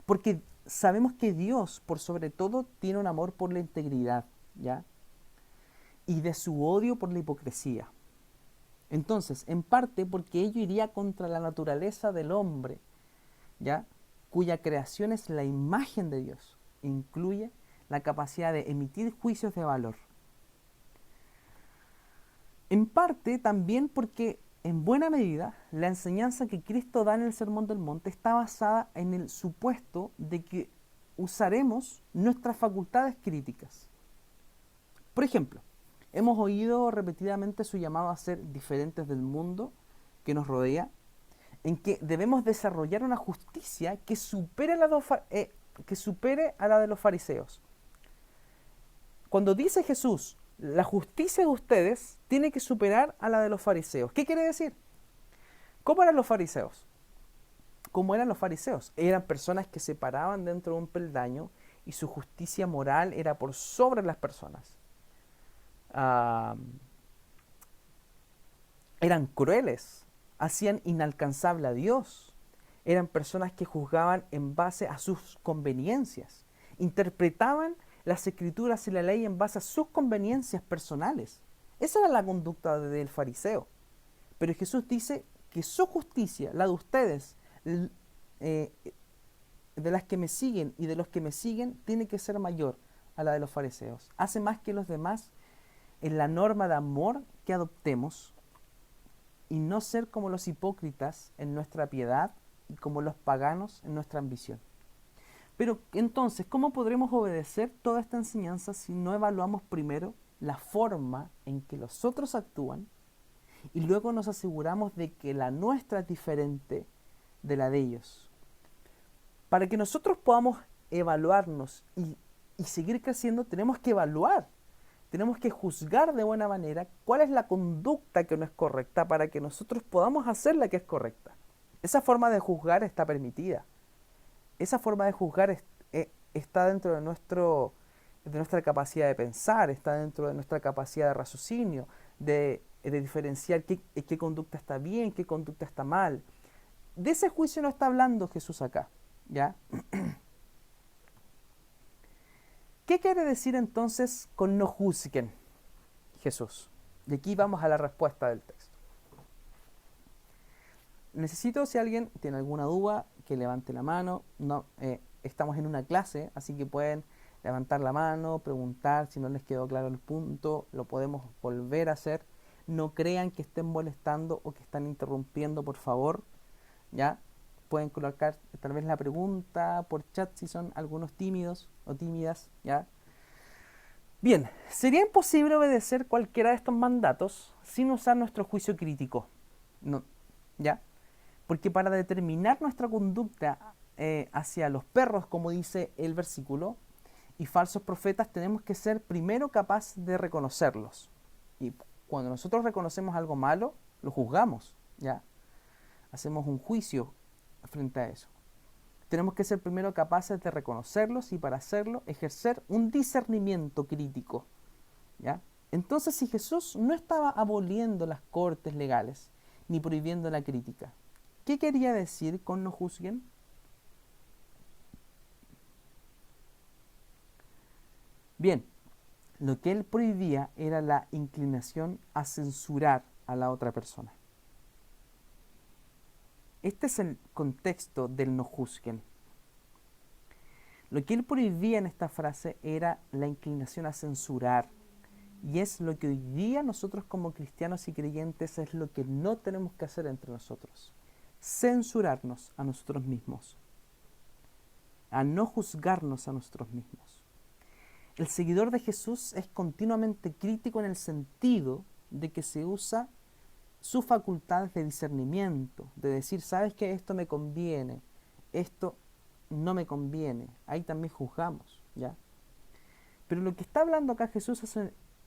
Porque sabemos que Dios, por sobre todo, tiene un amor por la integridad, ¿ya? Y de su odio por la hipocresía. Entonces, en parte porque ello iría contra la naturaleza del hombre, ¿ya? Cuya creación es la imagen de Dios. Incluye la capacidad de emitir juicios de valor. En parte también porque, en buena medida, la enseñanza que Cristo da en el Sermón del Monte está basada en el supuesto de que usaremos nuestras facultades críticas. Por ejemplo, hemos oído repetidamente su llamado a ser diferentes del mundo que nos rodea, en que debemos desarrollar una justicia que supere a la de los fariseos. Cuando dice Jesús, la justicia de ustedes tiene que superar a la de los fariseos, ¿qué quiere decir? ¿Cómo eran los fariseos? ¿Cómo eran los fariseos? Eran personas que se paraban dentro de un peldaño y su justicia moral era por sobre las personas. Eran crueles, hacían inalcanzable a Dios, eran personas que juzgaban en base a sus conveniencias, interpretaban las escrituras y la ley en base a sus conveniencias personales. Esa era la conducta del fariseo. Pero Jesús dice que su justicia, la de ustedes, de las que me siguen y de los que me siguen, tiene que ser mayor a la de los fariseos. Hace más que los demás en la norma de amor que adoptemos y no ser como los hipócritas en nuestra piedad y como los paganos en nuestra ambición. Pero entonces, ¿cómo podremos obedecer toda esta enseñanza si no evaluamos primero la forma en que los otros actúan y luego nos aseguramos de que la nuestra es diferente de la de ellos? Para que nosotros podamos evaluarnos y seguir creciendo, tenemos que evaluar. Tenemos que juzgar de buena manera cuál es la conducta que no es correcta para que nosotros podamos hacer la que es correcta. Esa forma de juzgar está permitida. Esa forma de juzgar está dentro de nuestra capacidad de pensar, está dentro de nuestra capacidad de raciocinio, de diferenciar qué conducta está bien, qué conducta está mal. De ese juicio no está hablando Jesús acá, ¿ya? ¿Qué quiere decir entonces con no juzguen, Jesús? Y aquí vamos a la respuesta del texto. Necesito, si alguien tiene alguna duda, que levante la mano. No, estamos en una clase, así que pueden levantar la mano, preguntar si no les quedó claro el punto, lo podemos volver a hacer. No crean que estén molestando o que están interrumpiendo, por favor. ¿Ya? Pueden colocar tal vez la pregunta por chat si son algunos tímidos o tímidas, ¿ya? Bien, sería imposible obedecer cualquiera de estos mandatos sin usar nuestro juicio crítico, no, ¿ya? Porque para determinar nuestra conducta hacia los perros, como dice el versículo, y falsos profetas, tenemos que ser primero capaces de reconocerlos. Y cuando nosotros reconocemos algo malo, lo juzgamos, ¿ya? Hacemos un juicio frente a eso. Tenemos que ser primero capaces de reconocerlos y para hacerlo ejercer un discernimiento crítico, ¿ya? Entonces, si Jesús no estaba aboliendo las cortes legales ni prohibiendo la crítica, ¿qué quería decir con no juzguen? Bien, lo que él prohibía era la inclinación a censurar a la otra persona. Este es el contexto del no juzguen. Lo que él prohibía en esta frase era la inclinación a censurar. Y es lo que hoy día nosotros como cristianos y creyentes es lo que no tenemos que hacer entre nosotros. Censurarnos a nosotros mismos. A no juzgarnos a nosotros mismos. El seguidor de Jesús es continuamente crítico en el sentido de que se usa sus facultades de discernimiento, de decir, sabes que esto me conviene, esto no me conviene. Ahí también juzgamos, ¿ya? Pero lo que está hablando acá Jesús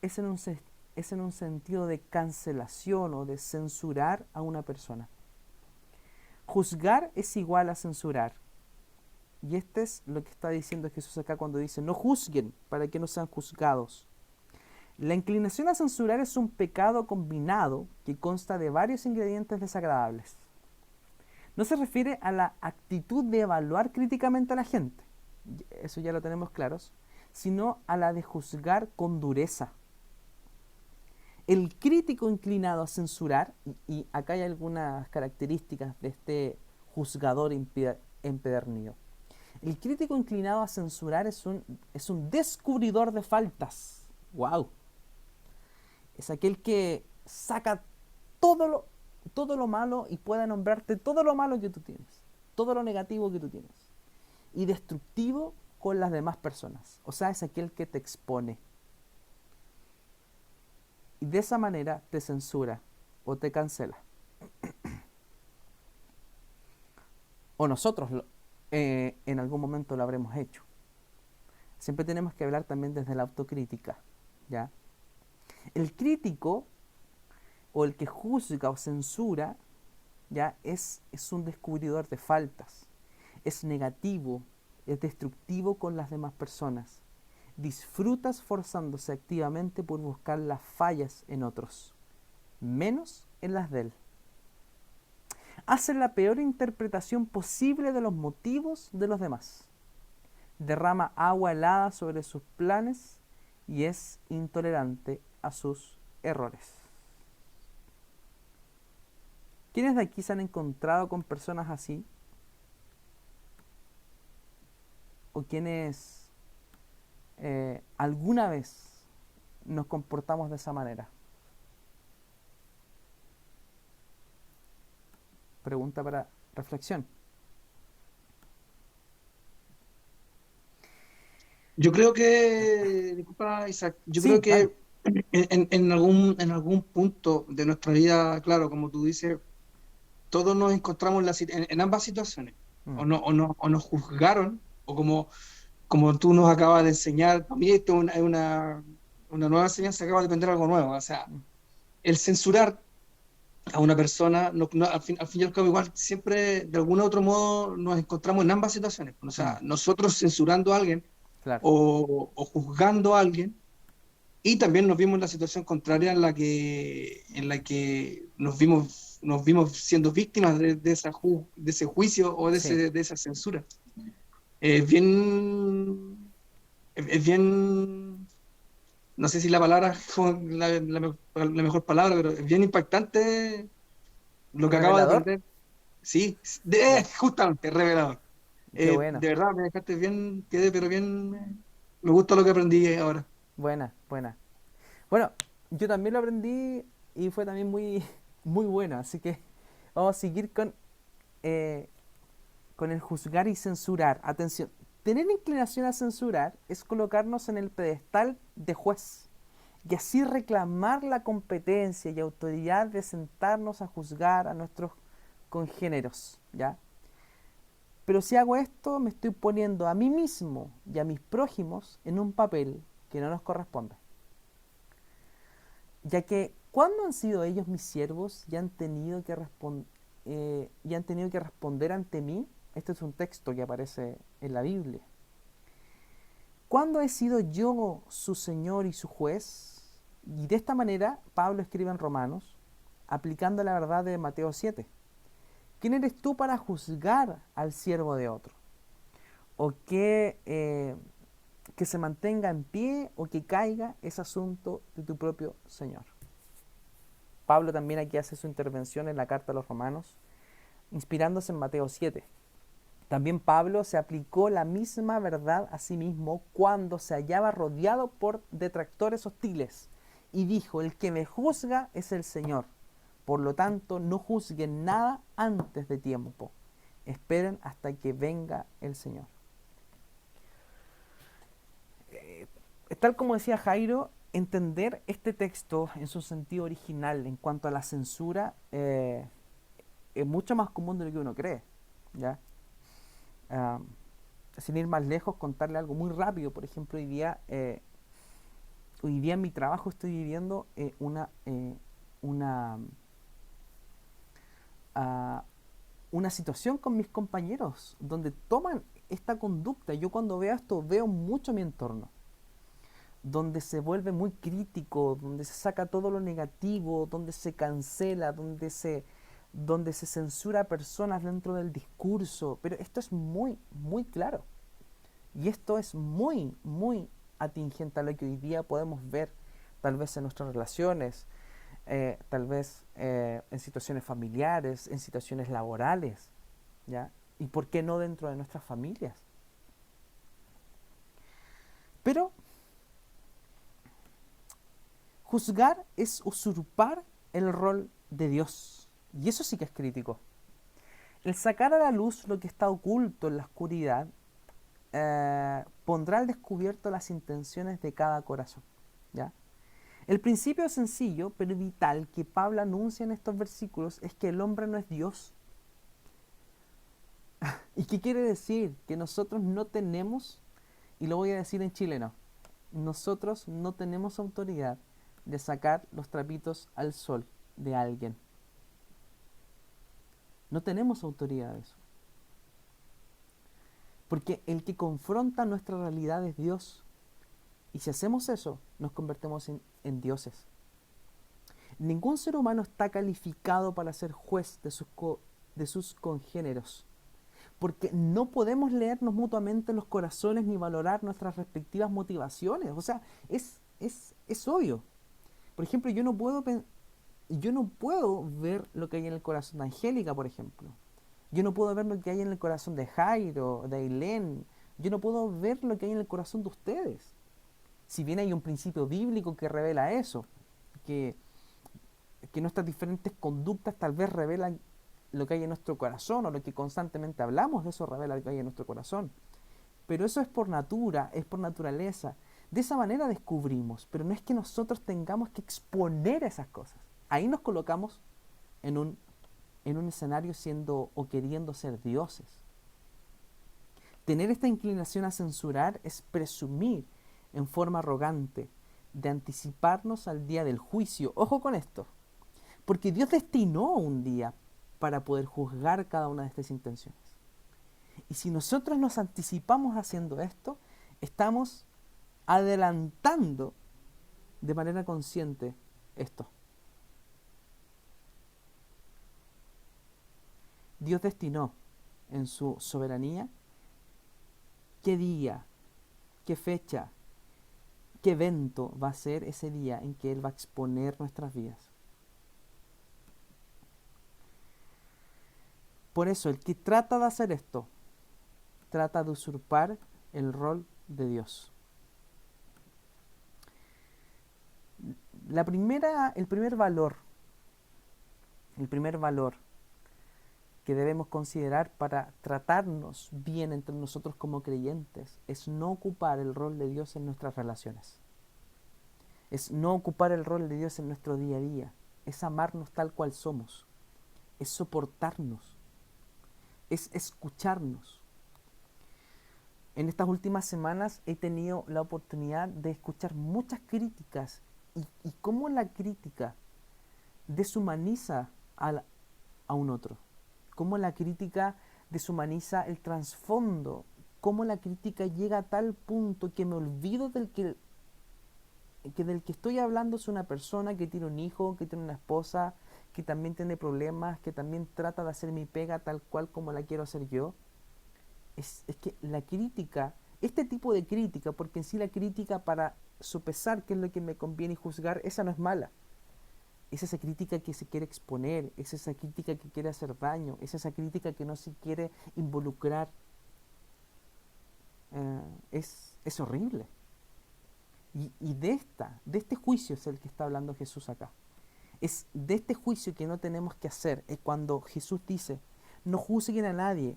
es en un sentido de cancelación o de censurar a una persona. Juzgar es igual a censurar. Y este es lo que está diciendo Jesús acá cuando dice, no juzguen para que no sean juzgados. La inclinación a censurar es un pecado combinado que consta de varios ingredientes desagradables. No se refiere a la actitud de evaluar críticamente a la gente, eso ya lo tenemos claros, sino a la de juzgar con dureza. El crítico inclinado a censurar, y acá hay algunas características de este juzgador empedernido. El crítico inclinado a censurar es un descubridor de faltas. ¡Wow! Es aquel que saca todo lo, todo lo malo y puede nombrarte todo lo malo que tú tienes, todo lo negativo que tú tienes. Y destructivo con las demás personas. O sea, es aquel que te expone. Y de esa manera te censura o te cancela. O nosotros en algún momento lo habremos hecho. Siempre tenemos que hablar también desde la autocrítica, ¿ya? El crítico o el que juzga o censura, ¿ya? Es un descubridor de faltas, es negativo, es destructivo con las demás personas, disfruta esforzándose activamente por buscar las fallas en otros, menos en las de él. Hace la peor interpretación posible de los motivos de los demás. Derrama agua helada sobre sus planes y es intolerante a sus errores. ¿Quiénes de aquí se han encontrado con personas así? ¿O quienes alguna vez nos comportamos de esa manera? Pregunta para reflexión. Yo creo que, disculpa Isaac, yo creo Sí, dale. que en algún punto de nuestra vida, claro, como tú dices, todos nos encontramos en ambas situaciones. Mm, O nos juzgaron, o como tú nos acabas de enseñar, para mí esto es una nueva enseñanza, acaba de aprender algo nuevo. O sea, mm, el censurar a una persona, al fin y al cabo, igual siempre de algún otro modo nos encontramos en ambas situaciones. O mm, sea, nosotros censurando a alguien claro. o juzgando a alguien, y también nos vimos en la situación contraria en la que nos vimos siendo víctimas de ese juicio o Sí, de esa censura. Es bien, es bien, no sé si la palabra fue la mejor palabra, pero es bien impactante lo que acabo de revelador. aprender. Sí, Ya, justamente, revelador. qué buena, De verdad, me dejaste bien, quedé, pero bien, me gusta lo que aprendí ahora. buena, buena. Bueno, yo también lo aprendí y fue también muy, muy bueno, así que vamos a seguir eh, con el juzgar y censurar. Atención, tener inclinación a censurar es colocarnos en el pedestal de juez y así reclamar la competencia y autoridad de sentarnos a juzgar a nuestros congéneros, ¿ya? Pero si hago esto, me estoy poniendo a mí mismo y a mis prójimos en un papel que no nos corresponde. Ya que, ¿cuándo han sido ellos mis siervos y han tenido que, y han tenido que responder ante mí? Este es un texto que aparece en la Biblia. ¿Cuándo he sido yo su Señor y su juez? Y de esta manera, Pablo escribe en Romanos, aplicando la verdad de Mateo 7. ¿Quién eres tú para juzgar al siervo de otro? O que se mantenga en pie o que caiga es asunto de tu propio Señor. Pablo también aquí hace su intervención en la carta a los romanos, inspirándose en Mateo 7. También Pablo se aplicó la misma verdad a sí mismo cuando se hallaba rodeado por detractores hostiles y dijo, el que me juzga es el Señor. Por lo tanto, no juzguen nada antes de tiempo. Esperen hasta que venga el Señor. Tal como decía Jairo, entender este texto en su sentido original en cuanto a la censura es mucho más común de lo que uno cree. ¿Ya? Uh, Sin ir más lejos, contarle algo muy rápido. Por ejemplo, hoy día en mi trabajo estoy viviendo una, uh, una situación con mis compañeros donde toman esta conducta. Yo cuando veo esto veo mucho mi entorno, donde se vuelve muy crítico, donde se saca todo lo negativo, donde se cancela, donde se donde se censura a personas dentro del discurso, pero esto es muy, muy claro. Y esto es muy, muy atingente a lo que hoy día podemos ver, tal vez en nuestras relaciones, tal vez en situaciones familiares, en situaciones laborales, ¿ya? Y por qué no dentro de nuestras familias. Pero juzgar es usurpar el rol de Dios. Y eso sí que es crítico. El sacar a la luz lo que está oculto en la oscuridad pondrá al descubierto las intenciones de cada corazón, ¿ya? El principio sencillo pero vital que Pablo anuncia en estos versículos es que el hombre no es Dios. ¿Y qué quiere decir? Que nosotros no tenemos, y lo voy a decir en chileno, nosotros no tenemos autoridad de sacar los trapitos al sol de alguien. No tenemos autoridad de eso. Porque el que confronta nuestra realidad es Dios. Y si hacemos eso, nos convertimos en dioses. Ningún ser humano está calificado para ser juez de sus congéneros. Porque no podemos leernos mutuamente los corazones ni valorar nuestras respectivas motivaciones. O sea, es obvio. Por ejemplo, yo no puedo ver lo que hay en el corazón de Angélica, por ejemplo. Yo no puedo ver lo que hay en el corazón de Jairo, de Ailén. Yo no puedo ver lo que hay en el corazón de ustedes. Si bien hay un principio bíblico que revela eso, que nuestras diferentes conductas tal vez revelan lo que hay en nuestro corazón, o lo que constantemente hablamos de eso revela lo que hay en nuestro corazón. Pero eso es por es por naturaleza. De esa manera descubrimos, pero no es que nosotros tengamos que exponer esas cosas. Ahí nos colocamos en un escenario siendo o queriendo ser dioses. Tener esta inclinación a censurar es presumir en forma arrogante de anticiparnos al día del juicio. Ojo con esto, porque Dios destinó un día para poder juzgar cada una de estas intenciones. Y si nosotros nos anticipamos haciendo esto, estamos adelantando de manera consciente esto. Dios destinó en su soberanía qué día, qué fecha, qué evento va a ser ese día en que Él va a exponer nuestras vidas. Por eso, el que trata de hacer esto, trata de usurpar el rol de Dios. El primer valor que debemos considerar para tratarnos bien entre nosotros como creyentes es no ocupar el rol de Dios en nuestras relaciones. Es no ocupar el rol de Dios en nuestro día a día. Es amarnos tal cual somos. Es soportarnos. Es escucharnos. En estas últimas semanas he tenido la oportunidad de escuchar muchas críticas y cómo la crítica deshumaniza a un otro. Cómo la crítica deshumaniza el trasfondo. Cómo la crítica llega a tal punto que me olvido del que estoy hablando es una persona que tiene un hijo, que tiene una esposa, que también tiene problemas, que también trata de hacer mi pega tal cual como la quiero hacer yo. Es que la crítica, este tipo de crítica, porque en sí la crítica para sopesar qué es lo que me conviene y juzgar, esa no es mala. Es esa crítica que se quiere exponer, es esa crítica que quiere hacer daño, es esa crítica que no se quiere involucrar. Es horrible. Y de este juicio es el que está hablando Jesús acá. Es de este juicio que no tenemos que hacer. Es cuando Jesús dice, no juzguen a nadie.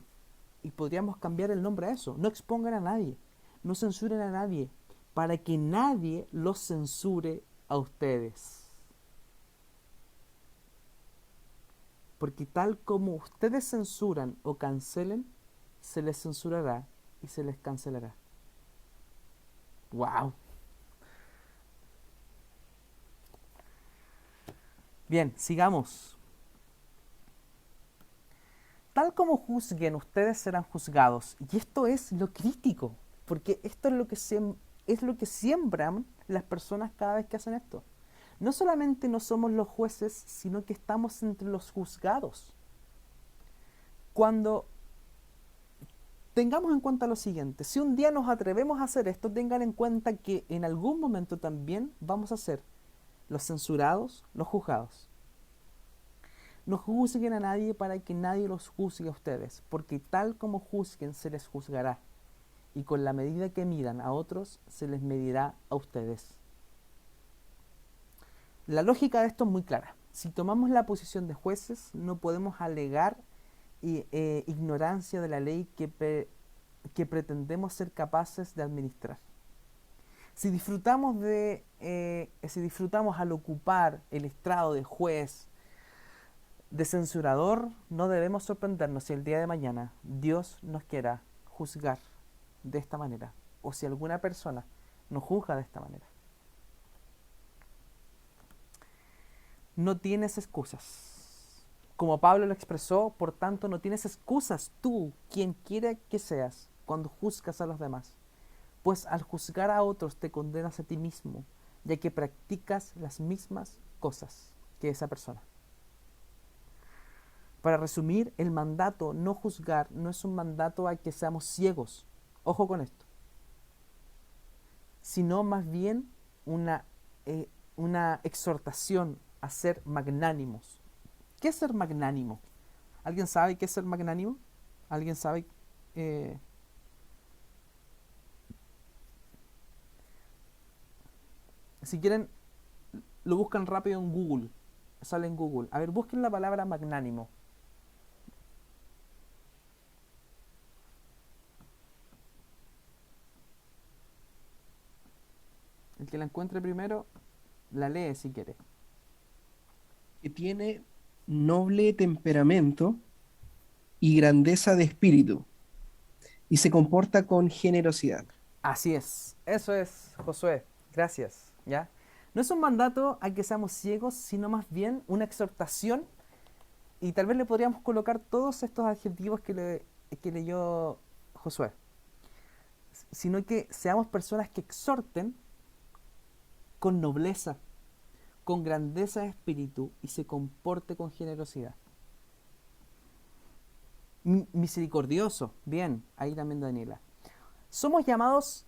Y podríamos cambiar el nombre a eso. No expongan a nadie. No censuren a nadie. Para que nadie los censure a ustedes. Porque tal como ustedes censuran o cancelen, se les censurará y se les cancelará. ¡Wow! Bien, sigamos. Tal como juzguen, ustedes serán juzgados. Y esto es lo crítico, porque esto es lo que siembran las personas cada vez que hacen esto. No solamente no somos los jueces, sino que estamos entre los juzgados. Cuando tengamos en cuenta lo siguiente, si un día nos atrevemos a hacer esto, tengan en cuenta que en algún momento también vamos a ser los censurados, los juzgados. No juzguen a nadie para que nadie los juzgue a ustedes, porque tal como juzguen se les juzgará, y con la medida que midan a otros se les medirá a ustedes. La lógica de esto es muy clara. Si tomamos la posición de jueces, no podemos alegar ignorancia de la ley que pretendemos ser capaces de administrar. Si disfrutamos al ocupar el estrado de juez, de censurador, no debemos sorprendernos si el día de mañana Dios nos quiera juzgar de esta manera, o si alguna persona nos juzga de esta manera. No tienes excusas. Como Pablo lo expresó, por tanto, no tienes excusas tú, quien quiera que seas, cuando juzgas a los demás. Pues al juzgar a otros te condenas a ti mismo, ya que practicas las mismas cosas que esa persona. Para resumir, el mandato no juzgar no es un mandato a que seamos ciegos, ojo con esto, sino más bien una exhortación a ser magnánimos. ¿Qué es ser magnánimo? ¿Alguien sabe qué es ser magnánimo? ¿Alguien sabe? Si quieren, lo buscan rápido en Google. Sale en Google. A ver, busquen la palabra magnánimo. El que la encuentre primero, la lee si quiere. Que tiene noble temperamento y grandeza de espíritu, y se comporta con generosidad. Así es. Eso es, Josué. Gracias. ¿Ya? No es un mandato a que seamos ciegos, sino más bien una exhortación, y tal vez le podríamos colocar todos estos adjetivos que leyó Josué. Sino que seamos personas que exhorten con nobleza, con grandeza de espíritu, y se comporte con generosidad. Misericordioso, bien, ahí también Daniela. Somos llamados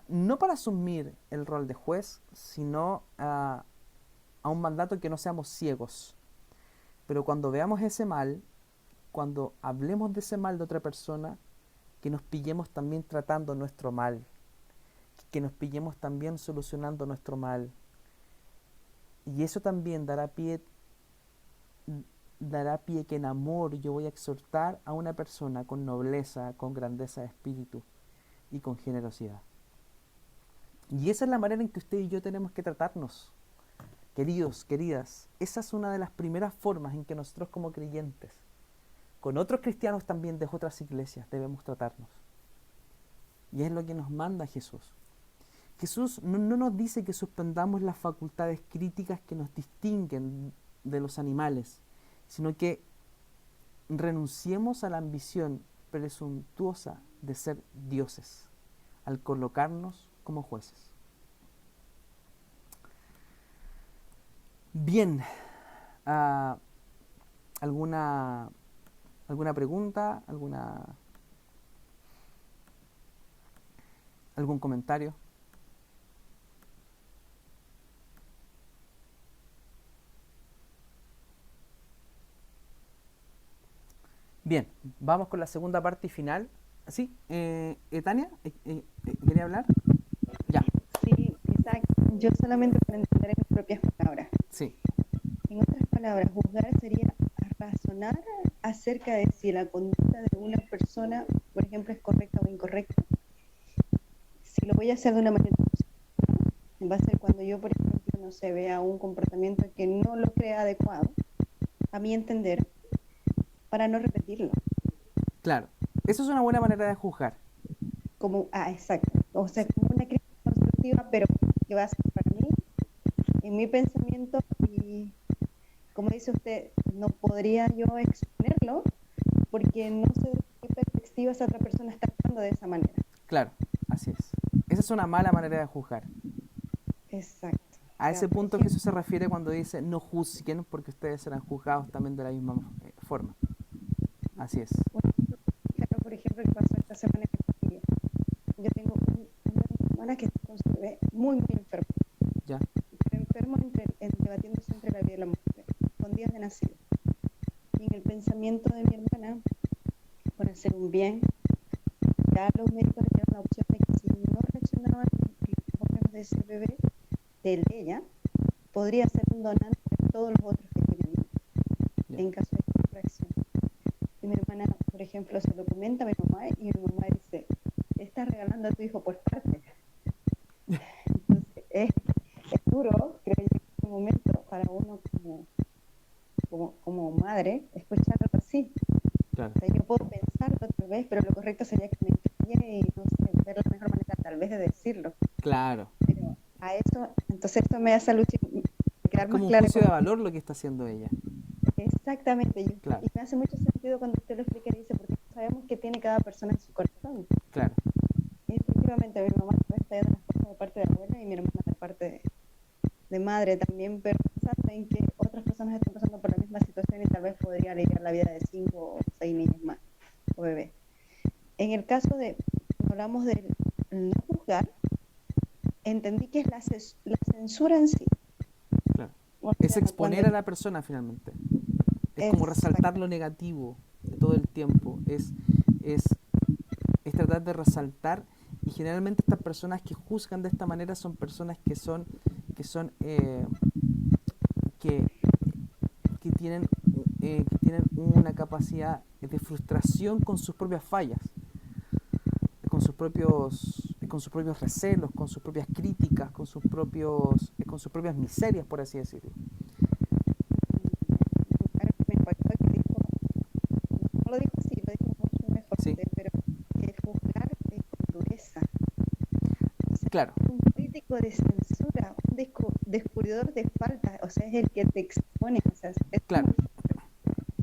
no para asumir el rol de juez, sino a un mandato que no seamos ciegos. Pero cuando veamos ese mal, cuando hablemos de ese mal de otra persona, que nos pillemos también tratando nuestro mal, que nos pillemos también solucionando nuestro mal. Y eso también dará pie que en amor yo voy a exhortar a una persona con nobleza, con grandeza de espíritu y con generosidad. Y esa es la manera en que usted y yo tenemos que tratarnos, queridos, queridas. Esa es una de las primeras formas en que nosotros como creyentes, con otros cristianos también de otras iglesias, debemos tratarnos. Y es lo que nos manda Jesús. Jesús no nos dice que suspendamos las facultades críticas que nos distinguen de los animales, sino que renunciemos a la ambición presuntuosa de ser dioses al colocarnos como jueces. Bien, ¿alguna pregunta? ¿Algún comentario? Bien, vamos con la segunda parte y final. ¿Sí? Tania, ¿quería hablar? Ya, Sí, Isaac, yo solamente para entender en mis propias palabras. sí, En otras palabras, juzgar sería razonar acerca de si la conducta de una persona, por ejemplo, es correcta o incorrecta. Si lo voy a hacer de una manera positiva, va a ser cuando yo, por ejemplo, no sé, vea un comportamiento que no lo crea adecuado, a mi entender, para no repetirlo. claro. Eso es una buena manera de juzgar. Exacto. O sea, como una crítica constructiva, pero que va a ser para mí, en mi pensamiento, y como dice usted, no podría yo exponerlo porque no sé de qué perspectiva esa otra persona está actuando de esa manera. Claro, así es. Esa es una mala manera de juzgar. Exacto. A Ya, ese por punto ejemplo, Jesús se refiere cuando dice no juzguen porque ustedes serán juzgados también de la misma forma. Así es. claro, por ejemplo, que pasó esta semana en mi familia. Yo tengo una hermana que está con su bebé muy, muy enfermo. Ya, Pero enfermo debatiéndose entre la vida y la muerte, con días de nacido. Y en el pensamiento de mi hermana, por hacer un bien, ya los médicos le dieron la opción de que si no reaccionaban los órganos de ese bebé, de ella, podría ser un donante de todos los otros que tienen ya. en caso de que no reaccione. Y mi hermana, por ejemplo, se lo comenta a mi mamá y mi mamá dice, estás regalando a tu hijo por parte. Entonces, es duro, creo yo, en este momento para uno como madre escucharlo así. Claro, O sea, yo puedo pensarlo tal vez, pero lo correcto sería que me calle y no sé, ver la mejor manera tal vez de decirlo. claro. Pero a eso, entonces esto me hace Es quedar más como un clara juicio de con valor lo que está haciendo ella. exactamente. Claro, Y me hace mucho sentido cuando usted lo explica y dice, porque sabemos que tiene cada persona en su corazón. claro, Y efectivamente, mi mamá tal vez está viendo las cosas de parte de abuela y mi hermana de parte de madre también, pero pensando en que otras personas están pasando por la misma situación y tal vez podría aliviar la vida de 5 o 6 niños más o bebés. En el caso de, cuando hablamos del no juzgar, entendí que es la censura en sí. claro. O Es sea, cuando exponer a la persona finalmente. Es como resaltar exacto, lo negativo todo el tiempo. Es, es tratar de resaltar y generalmente estas personas que juzgan de esta manera son personas que son que, que tienen una capacidad de frustración con sus propias fallas, con sus propios recelos, con sus propias críticas, con sus propias miserias, por así decirlo. algo que me impactó que dijo, no lo dijo así, lo dijo mucho mejor, Sí, pero que juzgar con dureza. O sea, claro, es un crítico de censura, un descubridor de faltas, o sea, es el que te expone, o sea, es claro, muy fuerte.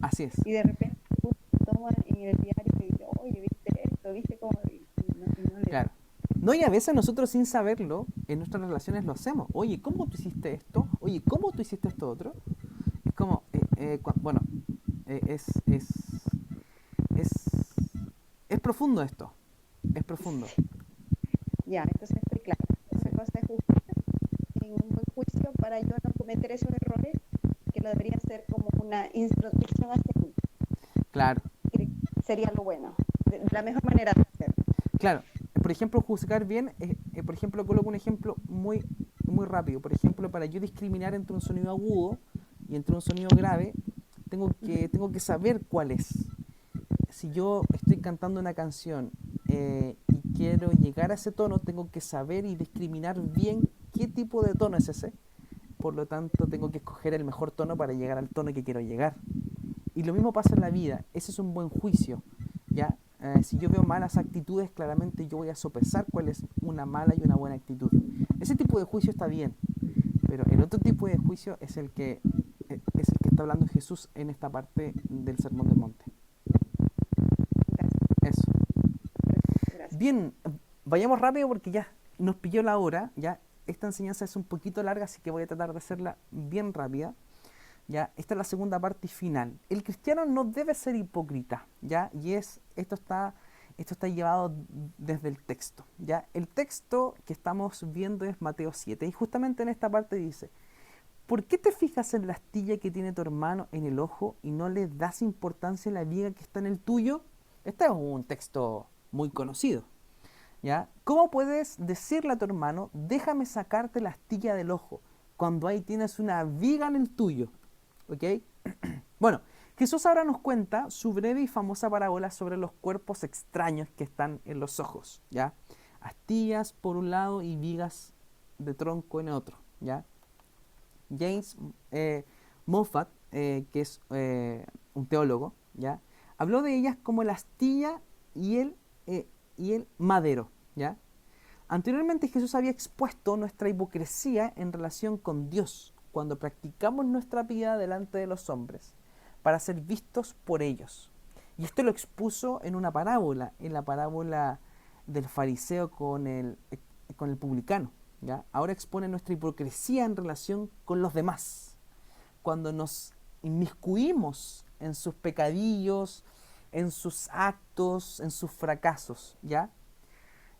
así es. Y de repente uno toma en el diario y dice, oye, viste esto, viste cómo, y no le da. Claro. No, y a veces nosotros sin saberlo, en nuestras relaciones lo hacemos. Oye, ¿cómo tú hiciste esto? Oye, ¿cómo tú hiciste esto otro? Es como, bueno, eh, es, es, es, es profundo esto, es profundo. Ya, entonces estoy clara. Sí, Una cosa es juzgar en un buen juicio para yo no cometer esos errores, que lo debería ser como una introspección hacia mí, claro, que sería lo bueno, de la mejor manera de hacerlo. claro. Por ejemplo, juzgar bien, por ejemplo, coloco un ejemplo muy rápido. Por ejemplo, para yo discriminar entre un sonido agudo y entre un sonido grave, tengo que saber cuál es. Si yo estoy cantando una canción y quiero llegar a ese tono, tengo que saber y discriminar bien qué tipo de tono es ese. Por lo tanto, tengo que escoger el mejor tono para llegar al tono que quiero llegar. Y lo mismo pasa en la vida. Ese es un buen juicio. ¿Ya? Si yo veo malas actitudes, claramente yo voy a sopesar cuál es una mala y una buena actitud. Ese tipo de juicio está bien, pero el otro tipo de juicio es el que está hablando Jesús en esta parte del Sermón del Monte. Gracias, Eso. gracias. Bien, vayamos rápido porque ya nos pilló la hora. Ya esta enseñanza es un poquito larga, así que voy a tratar de hacerla bien rápida. Ya, esta es la segunda parte final. El cristiano no debe ser hipócrita, ¿ya? Y esto está llevado desde el texto, ¿ya? El texto que estamos viendo es Mateo 7 y justamente en esta parte dice, ¿por qué te fijas en la astilla que tiene tu hermano en el ojo y no le das importancia a la viga que está en el tuyo? Este es un texto muy conocido, ¿ya? ¿Cómo puedes decirle a tu hermano, déjame sacarte la astilla del ojo, cuando ahí tienes una viga en el tuyo? ¿Ok? Bueno, Jesús ahora nos cuenta su breve y famosa parábola sobre los cuerpos extraños que están en los ojos, ¿ya? Astillas por un lado y vigas de tronco en otro, ¿ya? James Moffat, que es un teólogo, ¿ya? Habló de ellas como la astilla y el madero, ¿ya? Anteriormente Jesús había expuesto nuestra hipocresía en relación con Dios cuando practicamos nuestra piedad delante de los hombres para ser vistos por ellos. Y esto lo expuso en una parábola, en la parábola del fariseo con el publicano, ¿ya? Ahora expone nuestra hipocresía en relación con los demás, cuando nos inmiscuimos en sus pecadillos, en sus actos, en sus fracasos, ¿ya?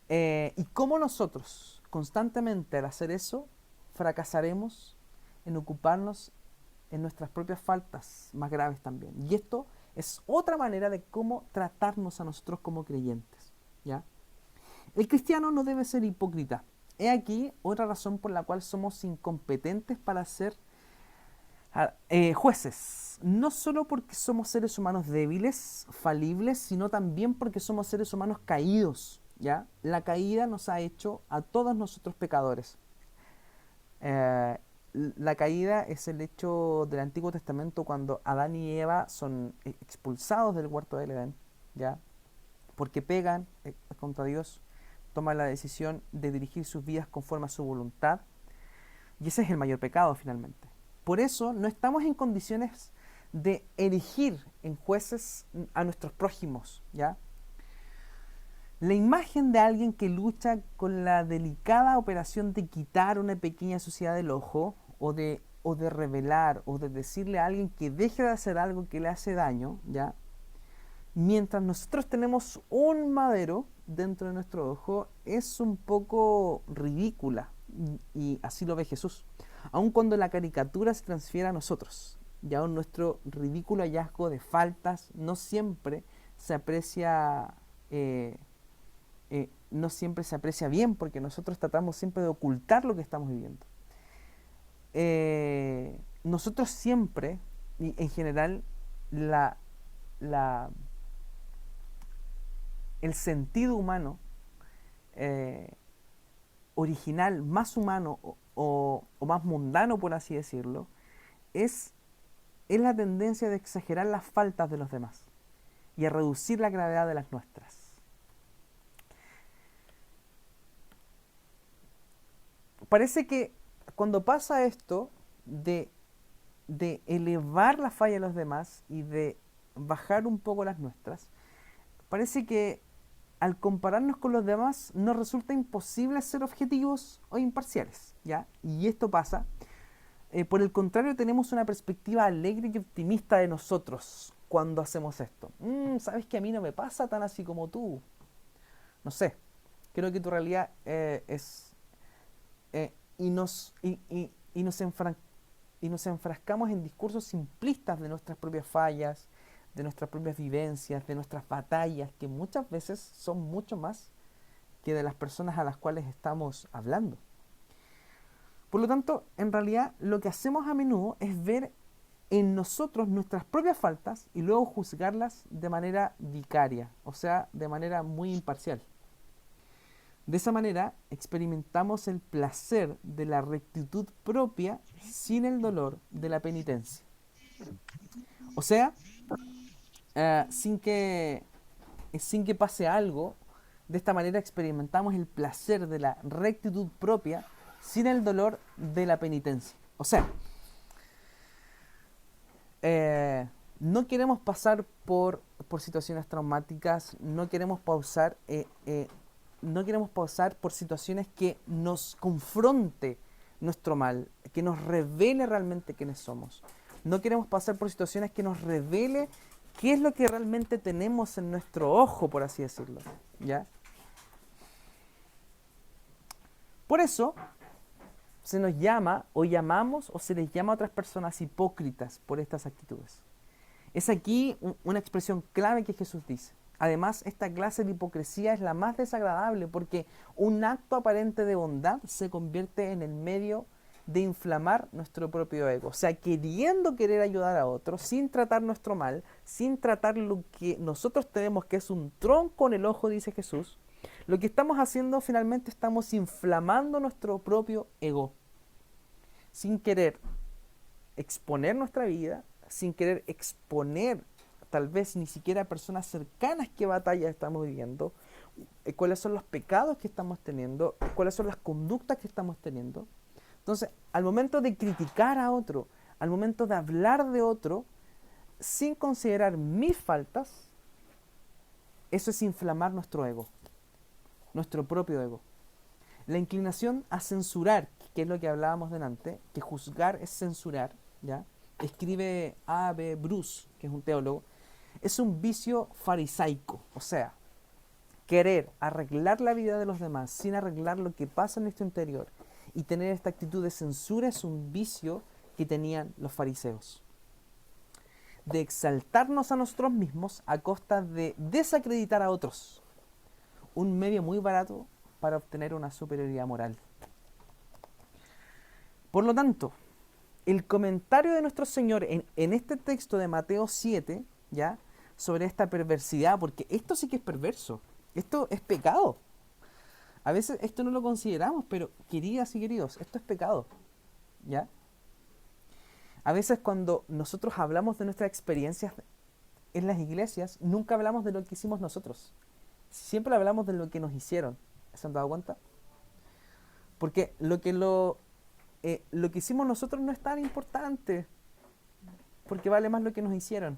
Y cómo nosotros, constantemente al hacer eso, fracasaremos en ocuparnos en nuestras propias faltas más graves también. Y esto es otra manera de cómo tratarnos a nosotros como creyentes, ¿ya? El cristiano no debe ser hipócrita. He aquí otra razón por la cual somos incompetentes para ser jueces. No solo porque somos seres humanos débiles, falibles, sino también porque somos seres humanos caídos, ¿ya? La caída nos ha hecho a todos nosotros pecadores. La caída es el hecho del Antiguo Testamento cuando Adán y Eva son expulsados del huerto del Edén, ¿ya? Porque pegan contra Dios, toman la decisión de dirigir sus vidas conforme a su voluntad, y ese es el mayor pecado finalmente. Por eso no estamos en condiciones de erigir en jueces a nuestros prójimos, ¿ya? La imagen de alguien que lucha con la delicada operación de quitar una pequeña suciedad del ojo, o de revelar, o de decirle a alguien que deje de hacer algo que le hace daño, ¿ya? Mientras nosotros tenemos un madero dentro de nuestro ojo, es un poco ridícula, y así lo ve Jesús. Aun cuando la caricatura se transfiere a nosotros, y aún nuestro ridículo hallazgo de faltas no siempre se aprecia bien, porque nosotros tratamos siempre de ocultar lo que estamos viviendo. Nosotros siempre, y en general, el sentido humano original, más humano o más mundano, por así decirlo, es la tendencia de exagerar las faltas de los demás y a reducir la gravedad de las nuestras. Parece que cuando pasa esto de elevar la falla de los demás y de bajar un poco las nuestras, parece que al compararnos con los demás nos resulta imposible ser objetivos o imparciales, ¿ya? Y esto pasa. Por el contrario, tenemos una perspectiva alegre y optimista de nosotros cuando hacemos esto. Sabes que a mí no me pasa tan así como tú. No sé, creo que tu realidad es... y nos enfrascamos en discursos simplistas de nuestras propias fallas, de nuestras propias vivencias, de nuestras batallas, que muchas veces son mucho más que de las personas a las cuales estamos hablando. Por lo tanto, en realidad, lo que hacemos a menudo es ver en nosotros nuestras propias faltas y luego juzgarlas de manera vicaria, o sea, de manera muy imparcial. De esa manera, experimentamos el placer de la rectitud propia sin el dolor de la penitencia. O sea, sin que pase algo, de esta manera experimentamos el placer de la rectitud propia sin el dolor de la penitencia. O sea, no queremos pasar por situaciones traumáticas, no queremos pasar por situaciones que nos confronte nuestro mal, que nos revele realmente quiénes somos. No queremos pasar por situaciones que nos revele qué es lo que realmente tenemos en nuestro ojo, por así decirlo, ¿ya? Por eso se nos llama, o llamamos, o se les llama a otras personas hipócritas por estas actitudes. Es aquí una expresión clave que Jesús dice. Además, esta clase de hipocresía es la más desagradable porque un acto aparente de bondad se convierte en el medio de inflamar nuestro propio ego. O sea, queriendo querer ayudar a otros, sin tratar nuestro mal, sin tratar lo que nosotros tenemos, que es un tronco en el ojo, dice Jesús, lo que estamos haciendo finalmente estamos inflamando nuestro propio ego. Sin querer exponer nuestra vida, sin querer exponer tal vez ni siquiera a personas cercanas qué batallas estamos viviendo, cuáles son los pecados que estamos teniendo, cuáles son las conductas que estamos teniendo. Entonces, al momento de criticar a otro, al momento de hablar de otro, sin considerar mis faltas, eso es inflamar nuestro ego, nuestro propio ego. La inclinación a censurar, que es lo que hablábamos delante, que juzgar es censurar, ¿ya? Escribe A.B. Bruce, que es un teólogo, es un vicio farisaico, o sea, querer arreglar la vida de los demás sin arreglar lo que pasa en nuestro interior y tener esta actitud de censura es un vicio que tenían los fariseos. De exaltarnos a nosotros mismos a costa de desacreditar a otros. Un medio muy barato para obtener una superioridad moral. Por lo tanto, el comentario de nuestro Señor en este texto de Mateo 7, ¿ya? Sobre esta perversidad, porque esto sí que es perverso, esto es pecado. A veces esto no lo consideramos, pero queridas y queridos, esto es pecado, ¿ya? A veces cuando nosotros hablamos de nuestras experiencias en las iglesias, nunca hablamos de lo que hicimos nosotros. Siempre hablamos de lo que nos hicieron. ¿Se han dado cuenta? Porque lo que hicimos nosotros no es tan importante, porque vale más lo que nos hicieron,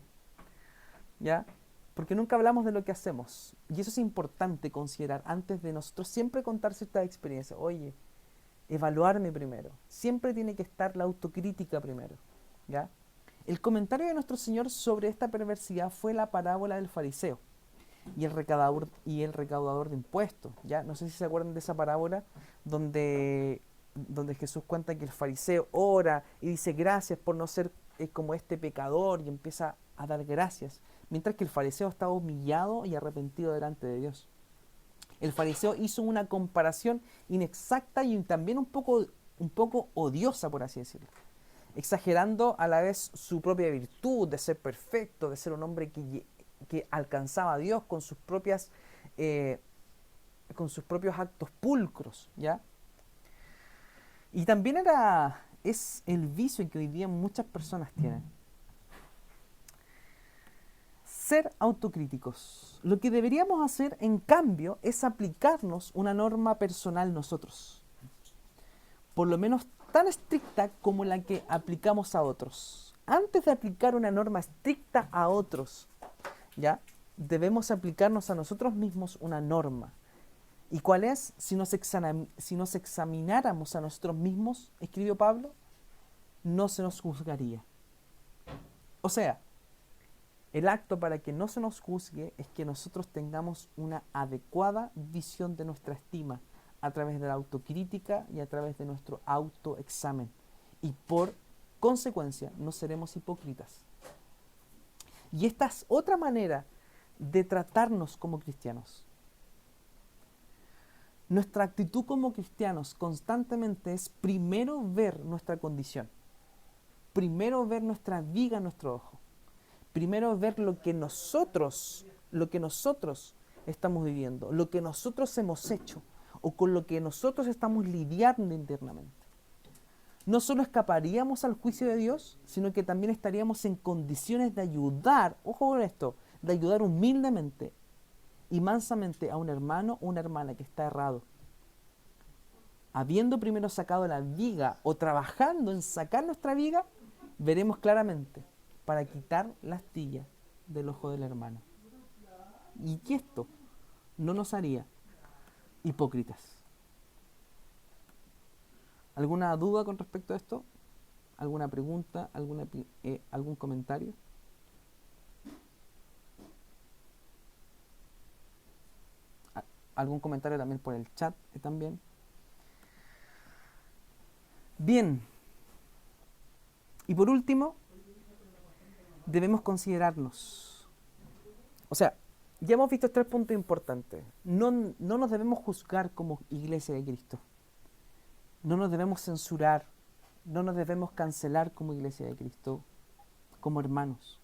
¿ya? Porque nunca hablamos de lo que hacemos. Y eso es importante considerar antes de nosotros siempre contar ciertas experiencias. Oye, evaluarme primero. Siempre tiene que estar la autocrítica primero, ¿ya? El comentario de nuestro Señor sobre esta perversidad fue la parábola del fariseo y el recaudador de impuestos, ¿ya? No sé si se acuerdan de esa parábola donde Jesús cuenta que el fariseo ora y dice gracias por no ser como este pecador y empieza a dar gracias, mientras que el fariseo estaba humillado y arrepentido delante de Dios. El fariseo hizo una comparación inexacta y también un poco odiosa, por así decirlo, exagerando a la vez su propia virtud de ser perfecto, de ser un hombre que alcanzaba a Dios con sus propios actos pulcros, ¿ya? Y también es el vicio que hoy día muchas personas tienen. Ser autocríticos. Lo que deberíamos hacer, en cambio, es aplicarnos una norma personal nosotros. Por lo menos tan estricta como la que aplicamos a otros. Antes de aplicar una norma estricta a otros, ¿ya? Debemos aplicarnos a nosotros mismos una norma. ¿Y cuál es? Si nos examináramos a nosotros mismos, escribió Pablo, no se nos juzgaría. O sea, el acto para que no se nos juzgue es que nosotros tengamos una adecuada visión de nuestra estima a través de la autocrítica y a través de nuestro autoexamen. Y por consecuencia, no seremos hipócritas. Y esta es otra manera de tratarnos como cristianos. Nuestra actitud como cristianos constantemente es primero ver nuestra condición, primero ver nuestra viga en nuestro ojo, primero ver lo que nosotros estamos viviendo, lo que nosotros hemos hecho o con lo que nosotros estamos lidiando internamente. No solo escaparíamos al juicio de Dios, sino que también estaríamos en condiciones de ayudar, ojo con esto, de ayudar humildemente y mansamente a un hermano o una hermana que está errado. Habiendo primero sacado la viga o trabajando en sacar nuestra viga, veremos claramente para quitar la astilla del ojo del hermano. Y que esto no nos haría hipócritas. ¿Alguna duda con respecto a esto? ¿Alguna pregunta? ¿Algún comentario? ¿Algún comentario también por el chat? También. Bien. Y por último, debemos considerarnos. O sea, ya hemos visto 3 puntos importantes. No nos debemos juzgar como iglesia de Cristo. No nos debemos censurar. No nos debemos cancelar como iglesia de Cristo, como hermanos.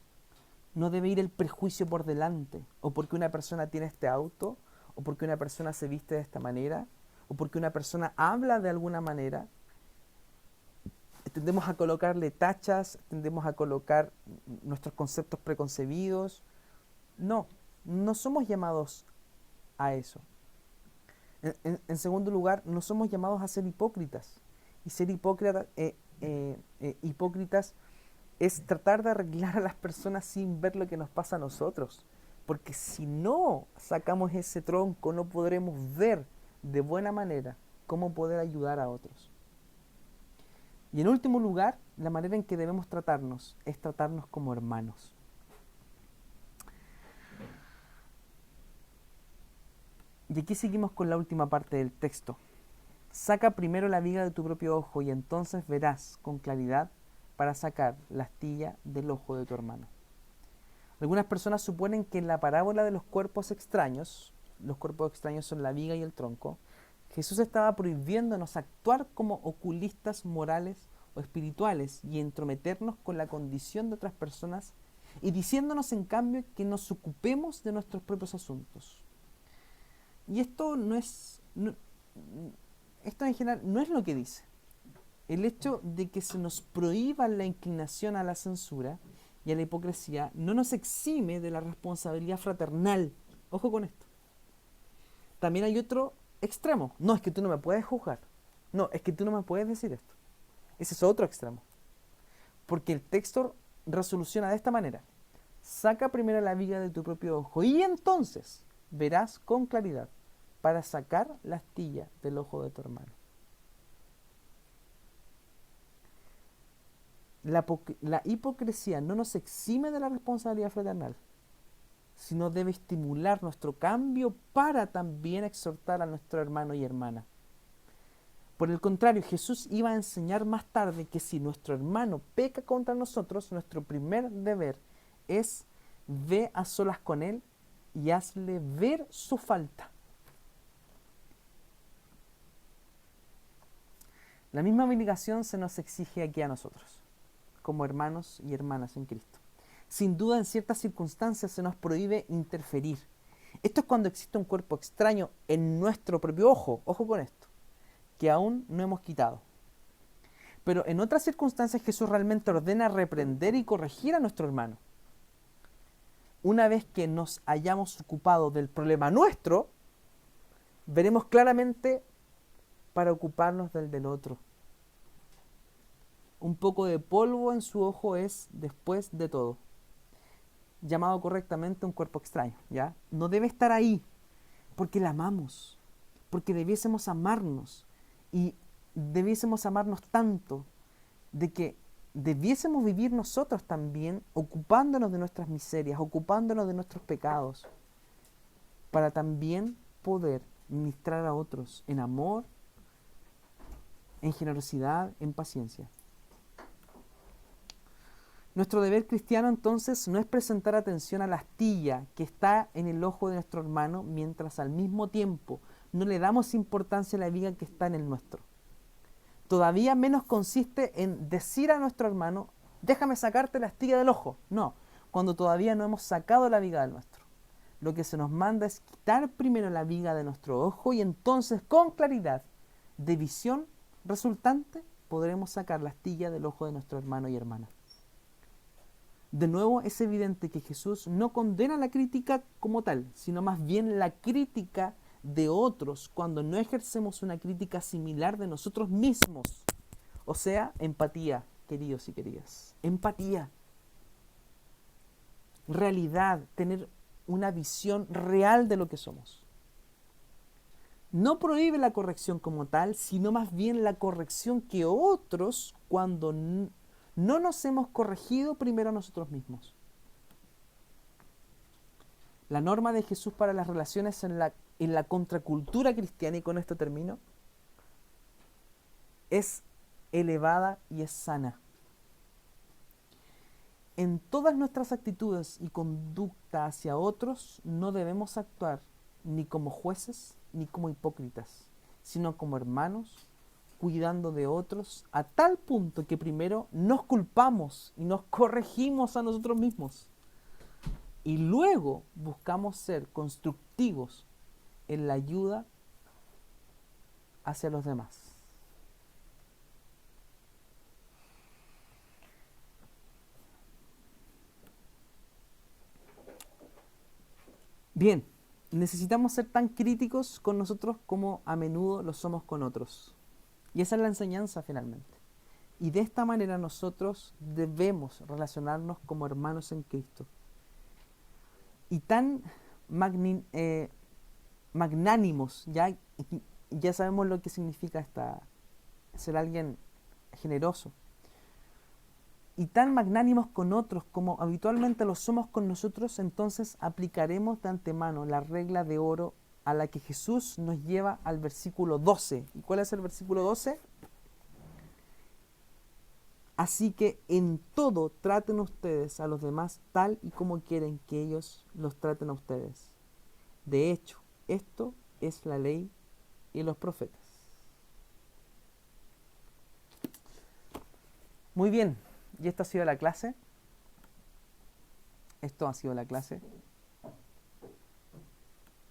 No debe ir el prejuicio por delante, o porque una persona tiene este auto, o porque una persona se viste de esta manera, o porque una persona habla de alguna manera. Tendemos a colocarle tachas, tendemos a colocar nuestros conceptos preconcebidos. No somos llamados a eso. En segundo lugar, no somos llamados a ser hipócritas. Y ser hipócritas es tratar de arreglar a las personas sin ver lo que nos pasa a nosotros. Porque si no sacamos ese tronco, no podremos ver de buena manera cómo poder ayudar a otros. Y en último lugar, la manera en que debemos tratarnos es tratarnos como hermanos. Y aquí seguimos con la última parte del texto. Saca primero la viga de tu propio ojo y entonces verás con claridad para sacar la astilla del ojo de tu hermano. Algunas personas suponen que en la parábola de los cuerpos extraños son la viga y el tronco, Jesús estaba prohibiéndonos actuar como oculistas morales o espirituales y entrometernos con la condición de otras personas y diciéndonos en cambio que nos ocupemos de nuestros propios asuntos. Y esto esto en general no es lo que dice. El hecho de que se nos prohíba la inclinación a la censura y a la hipocresía no nos exime de la responsabilidad fraternal. Ojo con esto. También hay otro extremo. No, es que tú no me puedes juzgar. No, es que tú no me puedes decir esto. Ese es otro extremo. Porque el texto resoluciona de esta manera. Saca primero la viga de tu propio ojo y entonces verás con claridad para sacar la astilla del ojo de tu hermano. La hipocresía no nos exime de la responsabilidad fraternal, sino debe estimular nuestro cambio para también exhortar a nuestro hermano y hermana. Por el contrario, Jesús iba a enseñar más tarde que si nuestro hermano peca contra nosotros, nuestro primer deber es ve a solas con él y hazle ver su falta. La misma obligación se nos exige aquí a nosotros, como hermanos y hermanas en Cristo. Sin duda, en ciertas circunstancias se nos prohíbe interferir. Esto es cuando existe un cuerpo extraño en nuestro propio ojo, ojo con esto, que aún no hemos quitado. Pero en otras circunstancias Jesús realmente ordena reprender y corregir a nuestro hermano. Una vez que nos hayamos ocupado del problema nuestro, veremos claramente para ocuparnos del otro. Un poco de polvo en su ojo es, después de todo, llamado correctamente un cuerpo extraño, ¿ya? No debe estar ahí, porque la amamos, porque debiésemos amarnos, y debiésemos amarnos tanto, de que debiésemos vivir nosotros también ocupándonos de nuestras miserias, ocupándonos de nuestros pecados, para también poder ministrar a otros en amor, en generosidad, en paciencia. Nuestro deber cristiano entonces no es presentar atención a la astilla que está en el ojo de nuestro hermano, mientras al mismo tiempo no le damos importancia a la viga que está en el nuestro. Todavía menos consiste en decir a nuestro hermano, déjame sacarte la astilla del ojo. No, cuando todavía no hemos sacado la viga del nuestro. Lo que se nos manda es quitar primero la viga de nuestro ojo y entonces con claridad de visión resultante podremos sacar la astilla del ojo de nuestro hermano y hermana. De nuevo, es evidente que Jesús no condena la crítica como tal, sino más bien la crítica de otros cuando no ejercemos una crítica similar de nosotros mismos. O sea, empatía, queridos y queridas. Empatía. Realidad, tener una visión real de lo que somos. No prohíbe la corrección como tal, sino más bien la corrección que otros cuando no nos hemos corregido primero a nosotros mismos. La norma de Jesús para las relaciones en la contracultura cristiana, y con esto termino, es elevada y es sana. En todas nuestras actitudes y conducta hacia otros no debemos actuar ni como jueces ni como hipócritas, sino como hermanos, cuidando de otros a tal punto que primero nos culpamos y nos corregimos a nosotros mismos y luego buscamos ser constructivos en la ayuda hacia los demás. Bien, necesitamos ser tan críticos con nosotros como a menudo lo somos con otros. Y esa es la enseñanza finalmente. Y de esta manera nosotros debemos relacionarnos como hermanos en Cristo. Y tan magnánimos, ya ya sabemos lo que significa ser alguien generoso. Y tan magnánimos con otros como habitualmente lo somos con nosotros, entonces aplicaremos de antemano la regla de oro a la que Jesús nos lleva al versículo 12. ¿Y cuál es el versículo 12? Así que en todo traten ustedes a los demás tal y como quieren que ellos los traten a ustedes. De hecho, esto es la ley y los profetas. Muy bien, y esta ha sido la clase. Esto ha sido la clase.